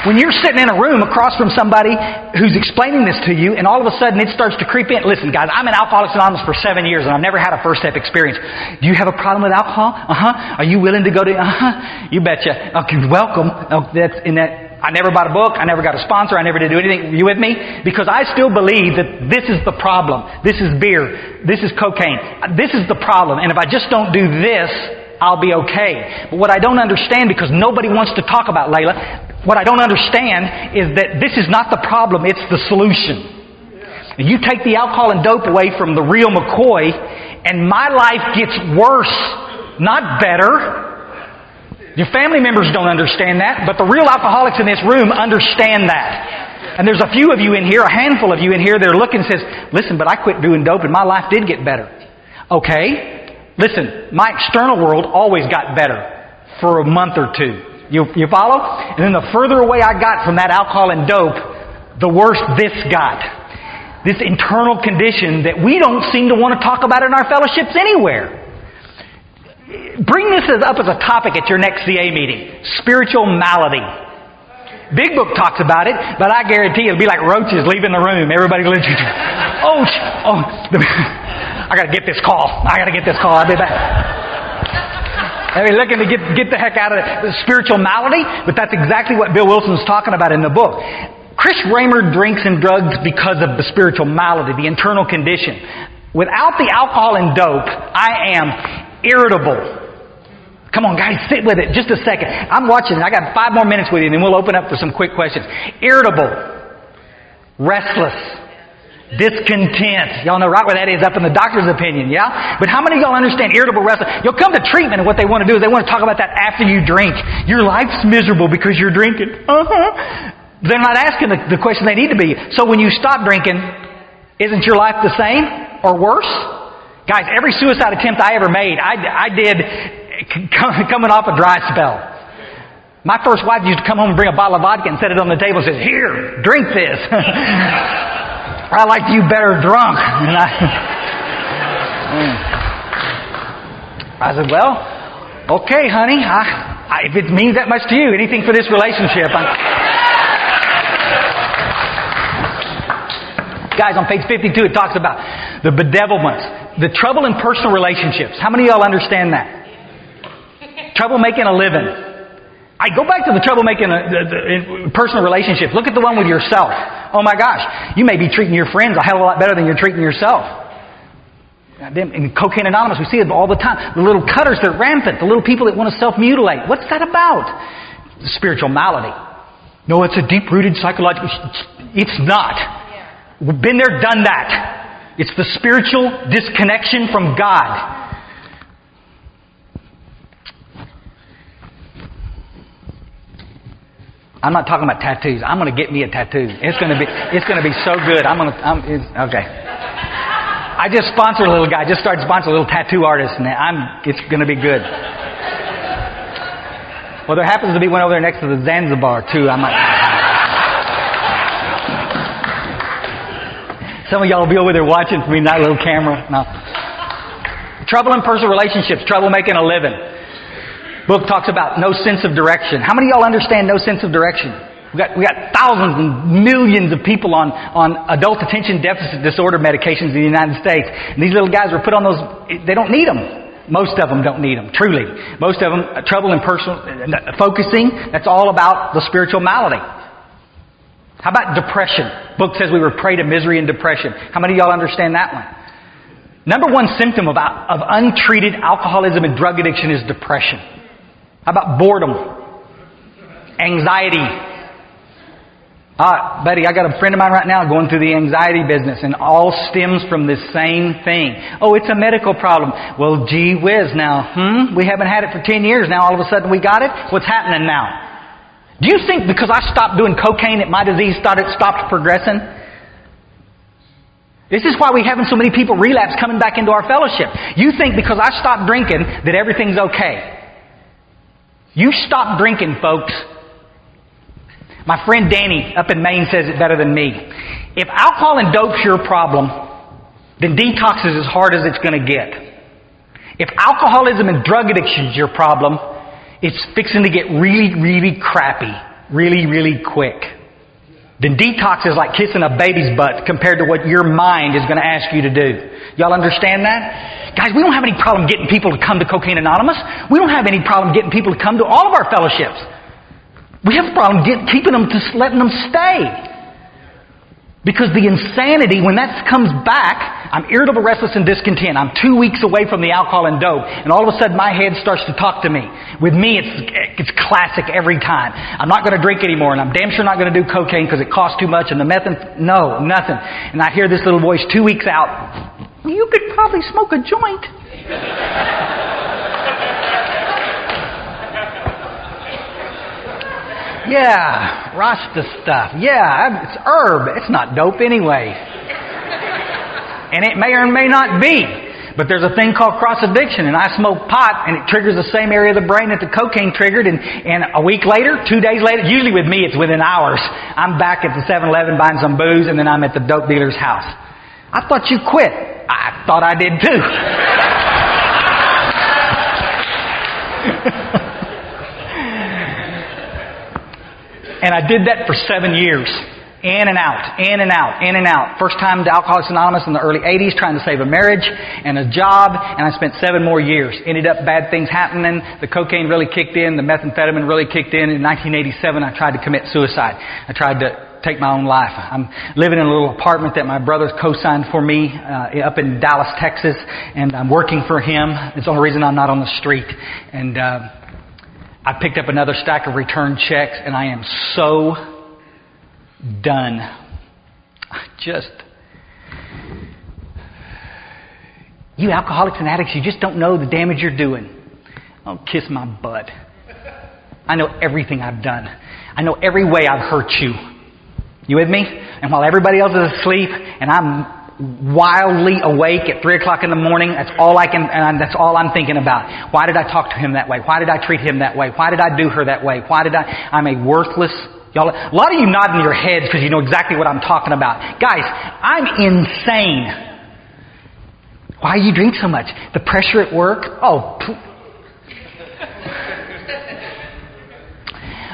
when you're sitting in a room across from somebody who's explaining this to you and all of a sudden it starts to creep in. Listen, guys, I'm in Alcoholics Anonymous for 7 years and I've never had a first step experience. Do you have a problem with alcohol? Uh-huh. Are you willing to go to... Uh-huh. You betcha. Okay, welcome. Oh, I never bought a book. I never got a sponsor. I never did do anything. You with me? Because I still believe that this is the problem. This is beer. This is cocaine. This is the problem. And if I just don't do this, I'll be okay. But what I don't understand, because nobody wants to talk about Layla, what I don't understand is that this is not the problem, it's the solution. You take the alcohol and dope away from the real McCoy, and my life gets worse, not better. Your family members don't understand that, but the real alcoholics in this room understand that. And there's a few of you in here, a handful of you in here that are looking and says, listen, but I quit doing dope and my life did get better. Okay. Listen, my external world always got better for a month or two. You follow? And then the further away I got from that alcohol and dope, the worse this got. This internal condition that we don't seem to want to talk about in our fellowships anywhere. Bring this up as a topic at your next CA meeting. Spiritual malady. Big Book talks about it, but I guarantee it'll be like roaches leaving the room. Everybody looks at you. I got to get this call. I'll be back. I mean, looking to get the heck out of the spiritual malady, but that's exactly what Bill Wilson's talking about in the book. Chris Raymer drinks and drugs because of the spiritual malady, the internal condition. Without the alcohol and dope, I am irritable. Come on, guys, sit with it just a second. I'm watching it. I got 5 more minutes with you, and then we'll open up for some quick questions. Irritable, restless, discontent. Y'all know right where that is up in the doctor's opinion, yeah? But how many of y'all understand irritable, restless? You'll come to treatment and what they want to do is they want to talk about that after you drink. Your life's miserable because you're drinking. They're not asking the question they need to be. So when you stop drinking, isn't your life the same or worse? Guys, every suicide attempt I ever made, I did coming off a dry spell. My first wife used to come home and bring a bottle of vodka and set it on the table and says, here, drink this. I like you better drunk. And I said, well, okay, honey. If it means that much to you, anything for this relationship. Guys, on page 52, it talks about the bedevilments, the trouble in personal relationships. How many of y'all understand that? Trouble making a living. I go back to the trouble making in personal relationships. Look at the one with yourself. Oh my gosh, you may be treating your friends a hell of a lot better than you're treating yourself. In Cocaine Anonymous, we see it all the time. The little cutters that are rampant. The little people that want to self-mutilate. What's that about? Spiritual malady. No, it's a deep-rooted psychological... It's not. We've been there, done that. It's the spiritual disconnection from God. I'm not talking about tattoos. I'm going to get me a tattoo. It's going to be so good. Okay. I just sponsored a little guy. I just started sponsoring a little tattoo artist, and it's going to be good. Well, there happens to be one over there next to the Zanzibar too. Some of y'all will be over there watching from that little camera. No. Trouble in personal relationships. Trouble making a living. Book talks about no sense of direction. How many of y'all understand no sense of direction? We got thousands and millions of people on adult attention deficit disorder medications in the United States. And these little guys were put on those. They don't need them. Most of them don't need them, truly. Most of them, trouble in personal focusing, that's all about the spiritual malady. How about depression? Book says we were prey to misery and depression. How many of y'all understand that one? Number one symptom of untreated alcoholism and drug addiction is depression. How about boredom? Anxiety. Buddy, I got a friend of mine right now going through the anxiety business, and all stems from this same thing. Oh, it's a medical problem. Well, gee whiz now. We haven't had it for 10 years. Now all of a sudden we got it? What's happening now? Do you think because I stopped doing cocaine that my disease stopped progressing? This is why we're having so many people relapse coming back into our fellowship. You think because I stopped drinking that everything's okay. You stop drinking, folks. My friend Danny up in Maine says it better than me. If alcohol and dope's your problem, then detox is as hard as it's going to get. If alcoholism and drug addiction is your problem, it's fixing to get really, really crappy, really, really quick. Then detox is like kissing a baby's butt compared to what your mind is going to ask you to do. Y'all understand that? Guys, we don't have any problem getting people to come to Cocaine Anonymous. We don't have any problem getting people to come to all of our fellowships. We have a problem keeping them, just letting them stay. Because the insanity, when that comes back, I'm irritable, restless, and discontent. I'm 2 weeks away from the alcohol and dope, and all of a sudden my head starts to talk to me. With me, it's classic every time. I'm not going to drink anymore, and I'm damn sure not going to do cocaine because it costs too much, and the no, nothing. And I hear this little voice 2 weeks out, you could probably smoke a joint. Yeah, Rasta stuff. Yeah, it's herb. It's not dope anyway. And it may or may not be. But there's a thing called cross-addiction, and I smoke pot, and it triggers the same area of the brain that the cocaine triggered, and a week later, 2 days later, usually with me it's within hours, I'm back at the 7-Eleven buying some booze, and then I'm at the dope dealer's house. I thought you quit. I thought I did too. And I did that for 7 years. In and out, in and out, in and out. First time to Alcoholics Anonymous in the early 80s, trying to save a marriage and a job, and I spent 7 more years. Ended up bad things happening. The cocaine really kicked in. The methamphetamine really kicked in. In 1987, I tried to commit suicide. I tried to take my own life. I'm living in a little apartment that my brother co-signed for me up in Dallas, Texas, and I'm working for him. It's the only reason I'm not on the street. And I picked up another stack of return checks, and I am so done. You alcoholics and addicts, you just don't know the damage you're doing. Oh, kiss my butt. I know everything I've done. I know every way I've hurt you. You with me? And while everybody else is asleep, and I'm wildly awake at 3 o'clock in the morning, that's all I'm thinking about. Why did I talk to him that way? Why did I treat him that way? Why did I do her that way? I'm a worthless. Y'all, a lot of you nodding your heads because you know exactly what I'm talking about. Guys, I'm insane. Why do you drink so much? The pressure at work?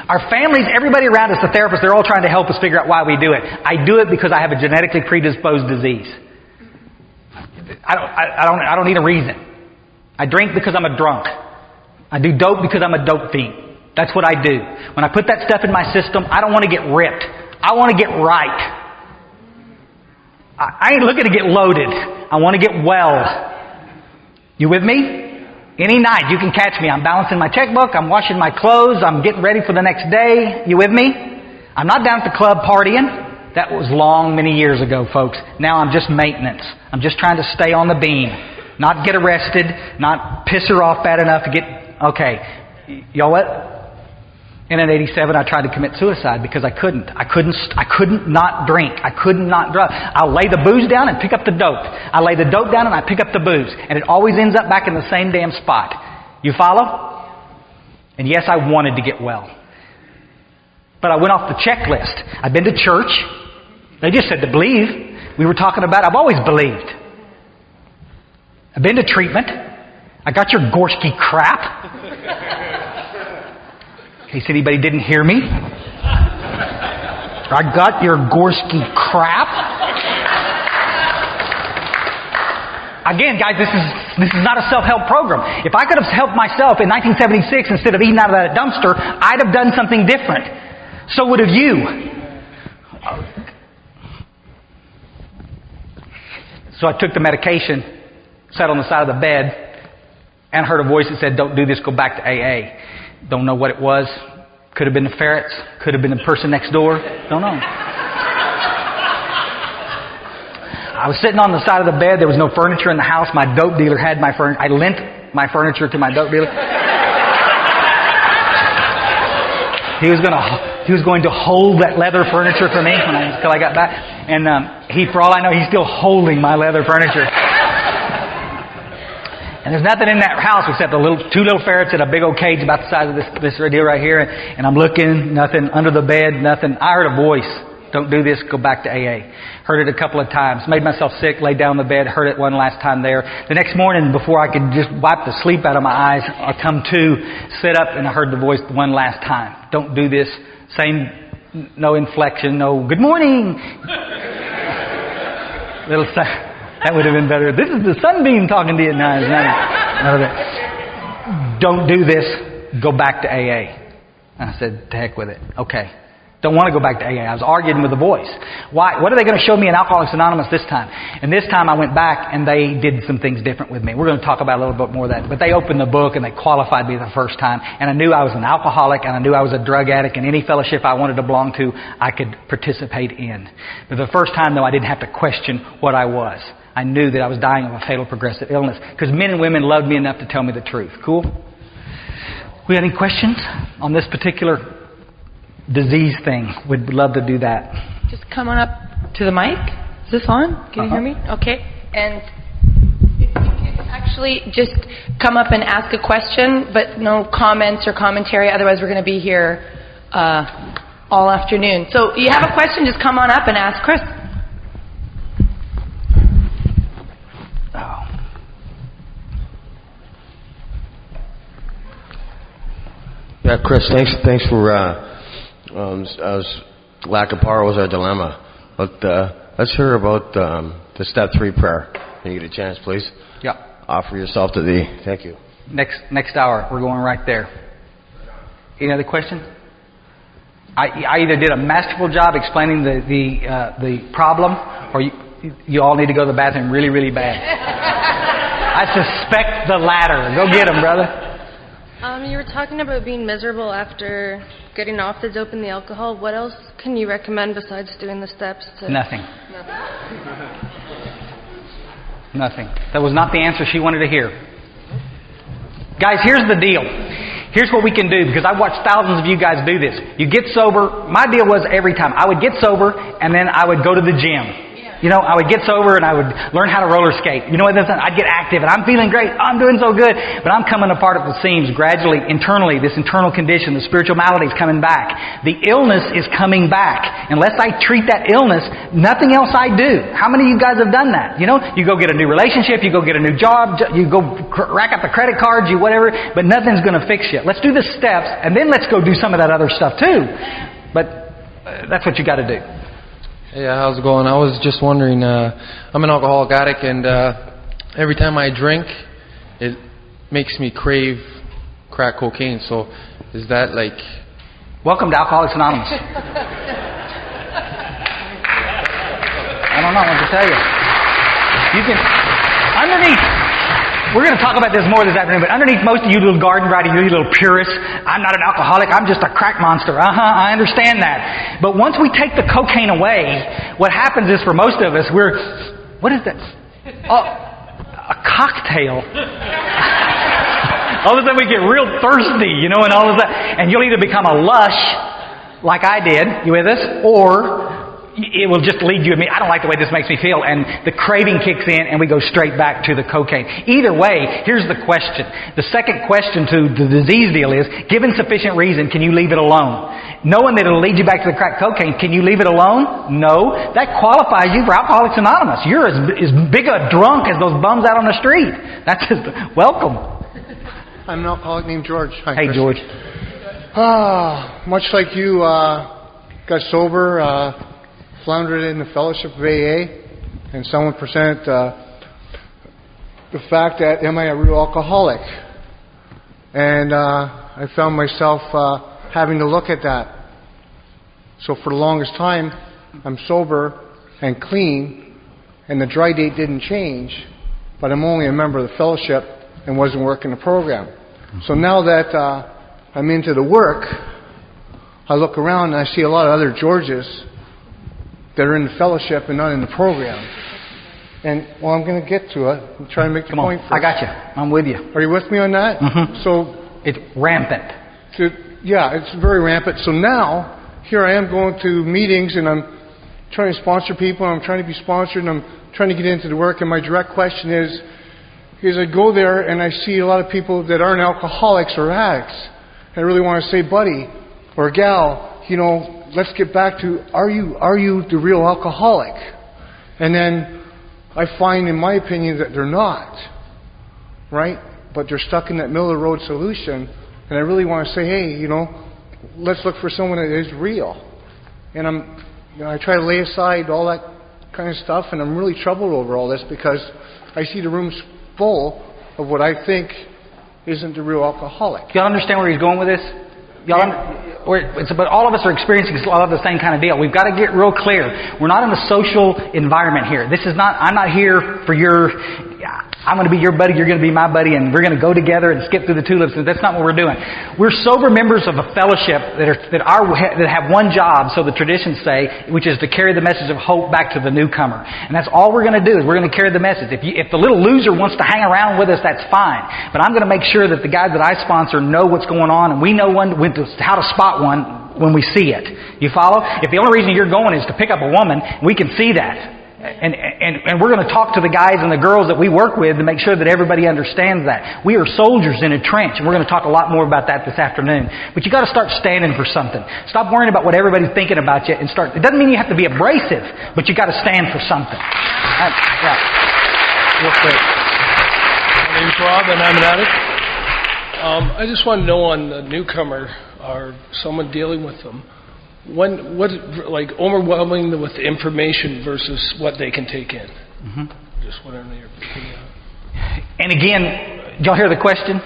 Our families, everybody around us, the therapists, they're all trying to help us figure out why we do it. I do it because I have a genetically predisposed disease. I don't need a reason. I drink because I'm a drunk. I do dope because I'm a dope fiend. That's what I do. When I put that stuff in my system, I don't want to get ripped. I want to get right. I ain't looking to get loaded. I want to get well. You with me? Any night you can catch me. I'm balancing my checkbook. I'm washing my clothes. I'm getting ready for the next day. You with me? I'm not down at the club partying. That was many years ago, folks. Now I'm just maintenance. I'm just trying to stay on the beam. Not get arrested. Not piss her off bad enough to get... Okay. Y'all what? And in 87, I tried to commit suicide because I couldn't. I couldn't not drink. I couldn't not drug. I'll lay the booze down and pick up the dope. I lay the dope down and I pick up the booze. And it always ends up back in the same damn spot. You follow? And yes, I wanted to get well. But I went off the checklist. I've been to church. They just said to believe. We were talking about, I've always believed. I've been to treatment. I got your Gorski crap. In case anybody didn't hear me. I got your Gorski crap. Again, guys, this is not a self-help program. If I could have helped myself in 1976 instead of eating out of that dumpster, I'd have done something different. So would have you. So I took the medication, sat on the side of the bed, and heard a voice that said, "Don't do this, go back to AA." Don't know what it was. Could have been the ferrets. Could have been the person next door. Don't know. I was sitting on the side of the bed. There was no furniture in the house. My dope dealer had my furniture. I lent my furniture to my dope dealer. He was going to hold that leather furniture for me until I got back. And for all I know, he's still holding my leather furniture. And there's nothing in that house except two little ferrets in a big old cage about the size of this deal right here. And I'm looking, nothing under the bed, nothing. I heard a voice. Don't do this, go back to AA. Heard it a couple of times. Made myself sick, laid down in the bed, heard it one last time there. The next morning, before I could just wipe the sleep out of my eyes, I come to, sit up, and I heard the voice one last time. Don't do this. Same, no inflection, no good morning. That would have been better. This is the sunbeam talking to you. No, it's none of that. Don't do this, go back to AA. And I said, to heck with it. Okay. Don't want to go back to AA. I was arguing with the voice. Why? What are they going to show me in Alcoholics Anonymous this time? And this time I went back and they did some things different with me. We're going to talk about a little bit more of that. But they opened the book and they qualified me the first time. And I knew I was an alcoholic and I knew I was a drug addict, and any fellowship I wanted to belong to, I could participate in. But the first time, though, I didn't have to question what I was. I knew that I was dying of a fatal progressive illness because men and women loved me enough to tell me the truth. Cool? We got any questions on this particular disease thing? We'd love to do that. Just come on up to the mic. Is this on? Can you hear me? Okay. And if you could actually just come up and ask a question, but no comments or commentary. Otherwise, we're going to be here all afternoon. So you have a question, just come on up and ask Chris. Yeah, Chris, thanks for lack of power was our dilemma. But let's hear about the step 3 prayer. Can you get a chance, please? Yeah. Offer yourself to thee. Thank you. Next hour, we're going right there. Any other questions? I either did a masterful job explaining the problem, or you all need to go to the bathroom really, really bad. I suspect the latter. Go get them, brother. You were talking about being miserable after getting off the dope and the alcohol. What else can you recommend besides doing the steps? Nothing. Nothing. That was not the answer she wanted to hear. Guys, here's the deal. Here's what we can do, because I've watched thousands of you guys do this. You get sober. My deal was every time I would get sober, and then I would go to the gym. You know, I would get sober and I would learn how to roller skate. You know what? I'd get active and I'm feeling great. I'm doing so good. But I'm coming apart at the seams gradually, internally. This internal condition, the spiritual malady is coming back. The illness is coming back. Unless I treat that illness, nothing else I do. How many of you guys have done that? You know, you go get a new relationship, you go get a new job, you go rack up the credit cards, you whatever, but nothing's going to fix you. Let's do the steps and then let's go do some of that other stuff too. But that's what you got to do. Hey, how's it going? I was just wondering, I'm an alcoholic addict, and every time I drink, it makes me crave crack cocaine. So is that like... Welcome to Alcoholics Anonymous. I don't know what to tell you. You can... Underneath... We're going to talk about this more this afternoon, but underneath most of you little garden variety, you little purists, I'm not an alcoholic, I'm just a crack monster. I understand that. But once we take the cocaine away, what happens is for most of us, what is that? Oh, a cocktail. All of a sudden we get real thirsty, you know, and all of that. And you'll either become a lush, like I did, you with us, or it will just lead you. I don't like the way this makes me feel, and the craving kicks in, and we go straight back to the cocaine. Either way, here's the question. The second question to the disease deal is, given sufficient reason, can you leave it alone? Knowing that it'll lead you back to the crack cocaine, can you leave it alone? No. That qualifies you for Alcoholics Anonymous. You're as big a drunk as those bums out on the street. That's just welcome. I'm an alcoholic named George. Hi, hey, Chris. George. Much like you got sober, floundered in the fellowship of AA, and someone presented the fact that am I a real alcoholic? And I found myself having to look at that. So for the longest time, I'm sober and clean, and the dry date didn't change, but I'm only a member of the fellowship and wasn't working the program. So now that I'm into the work, I look around and I see a lot of other Georges that are in the fellowship and not in the program. And, well, I'm going to get to it. I'm trying to make the point first. I got you. I'm with you. Are you with me on that? Mm-hmm. So it's rampant. It's very rampant. So now, here I am going to meetings and I'm trying to sponsor people, and I'm trying to be sponsored, and I'm trying to get into the work. And my direct question is I go there and I see a lot of people that aren't alcoholics or addicts. And I really want to say, buddy or gal, let's get back to, are you the real alcoholic? And then I find, in my opinion, that they're not. Right? But they're stuck in that middle of the road solution. And I really want to say, hey, let's look for someone that is real. And I try to lay aside all that kind of stuff, and I'm really troubled over all this because I see the room's full of what I think isn't the real alcoholic. Y'all understand where he's going with this? But all of us are experiencing a lot of the same kind of deal. We've got to get real clear. We're not in a social environment here. I'm not here for I'm going to be your buddy, you're going to be my buddy, and we're going to go together and skip through the tulips. That's not what we're doing. We're sober members of a fellowship that have one job, so the traditions say, which is to carry the message of hope back to the newcomer. And that's all we're going to do, is we're going to carry the message. If the little loser wants to hang around with us, that's fine. But I'm going to make sure that the guys that I sponsor know what's going on, and we know how to spot one when we see it. You follow? If the only reason you're going is to pick up a woman, we can see that. And we're going to talk to the guys and the girls that we work with to make sure that everybody understands that. We are soldiers in a trench, and we're going to talk a lot more about that this afternoon. But you got to start standing for something. Stop worrying about what everybody's thinking about you and start. It doesn't mean you have to be abrasive, but you got to stand for something. Real quick. My name's Rob, and I'm an addict. I just want to know on the newcomer or someone dealing with them, what overwhelming with the information versus what they can take in. Mm-hmm. Just wondering your opinion. And again, did y'all hear the question?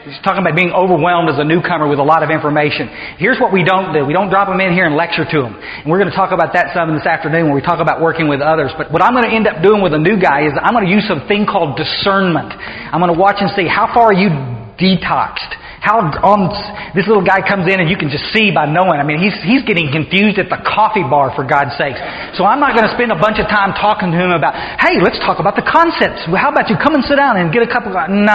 He's talking about being overwhelmed as a newcomer with a lot of information. Here's what we don't do. We don't drop them in here and lecture to them. And we're going to talk about that some this afternoon when we talk about working with others. But what I'm going to end up doing with a new guy is I'm going to use something called discernment. I'm going to watch and see how far are you detoxed. This little guy comes in and you can just see by knowing. I mean, he's getting confused at the coffee bar, for God's sakes. So I'm not going to spend a bunch of time talking to him about, hey, let's talk about the concepts. How about you come and sit down and get a cup of coffee? No.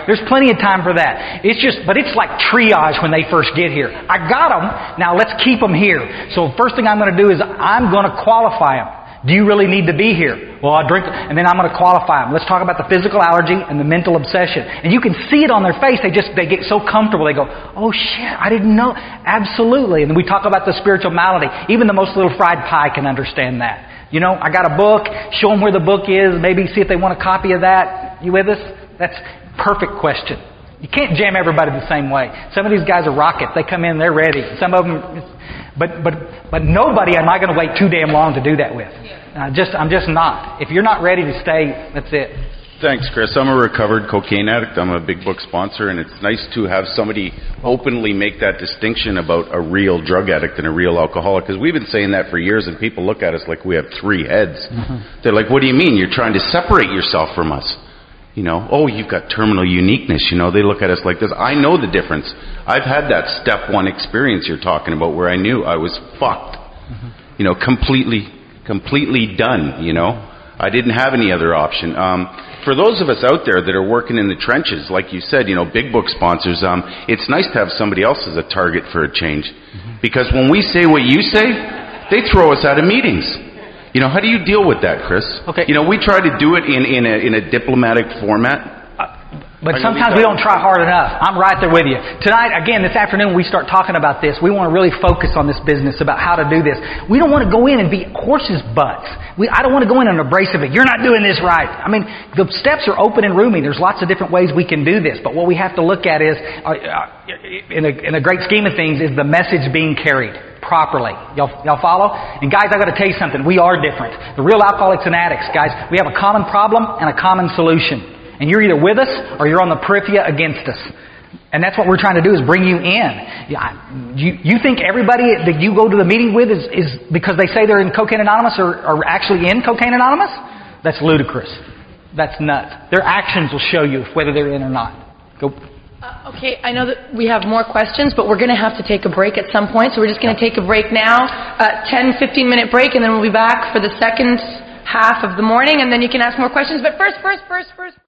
There's plenty of time for that. But it's like triage when they first get here. I got them. Now let's keep them here. So first thing I'm going to do is I'm going to qualify them. Do you really need to be here? Well, I'll drink, and then I'm going to qualify them. Let's talk about the physical allergy and the mental obsession. And you can see it on their face. They get so comfortable. They go, oh shit, I didn't know. Absolutely. And then we talk about the spiritual malady. Even the most little fried pie can understand that. I got a book. Show them where the book is. Maybe see if they want a copy of that. You with us? That's perfect question. You can't jam everybody the same way. Some of these guys are rockets. They come in, they're ready. Some of them, but nobody am I going to wait too damn long to do that with. I'm just not. If you're not ready to stay, that's it. Thanks, Chris. I'm a recovered cocaine addict. I'm a big book sponsor, and it's nice to have somebody openly make that distinction about a real drug addict and a real alcoholic, because we've been saying that for years, and people look at us like we have three heads. Mm-hmm. They're like, what do you mean? You're trying to separate yourself from us. Oh, you've got terminal uniqueness. They look at us like this. I know the difference. I've had that step one experience you're talking about where I knew I was fucked. Mm-hmm. Completely done, I didn't have any other option. For those of us out there that are working in the trenches, like you said, big book sponsors, it's nice to have somebody else as a target for a change. Mm-hmm. Because when we say what you say, they throw us out of meetings. How do you deal with that, Chris? Okay. We try to do it in a diplomatic format. But sometimes we don't try hard enough. I'm right there with you. Tonight, again, this afternoon, we start talking about this. We want to really focus on this business about how to do this. We don't want to go in and be horses' butts. I don't want to go in and abrasive it. You're not doing this right. I mean, the steps are open and roomy. There's lots of different ways we can do this. But what we have to look at is, in a great scheme of things, is the message being carried properly. Y'all follow? And guys, I've got to tell you something. We are different. The real alcoholics and addicts, guys, we have a common problem and a common solution. And you're either with us or you're on the periphery against us. And that's what we're trying to do, is bring you in. You think everybody that you go to the meeting with is because they say they're in Cocaine Anonymous or are actually in Cocaine Anonymous? That's ludicrous. That's nuts. Their actions will show you whether they're in or not. Go. Okay, I know that we have more questions, but we're going to have to take a break at some point, so we're just going to take a break now, 10, 15-minute break, and then we'll be back for the second half of the morning, and then you can ask more questions. But first.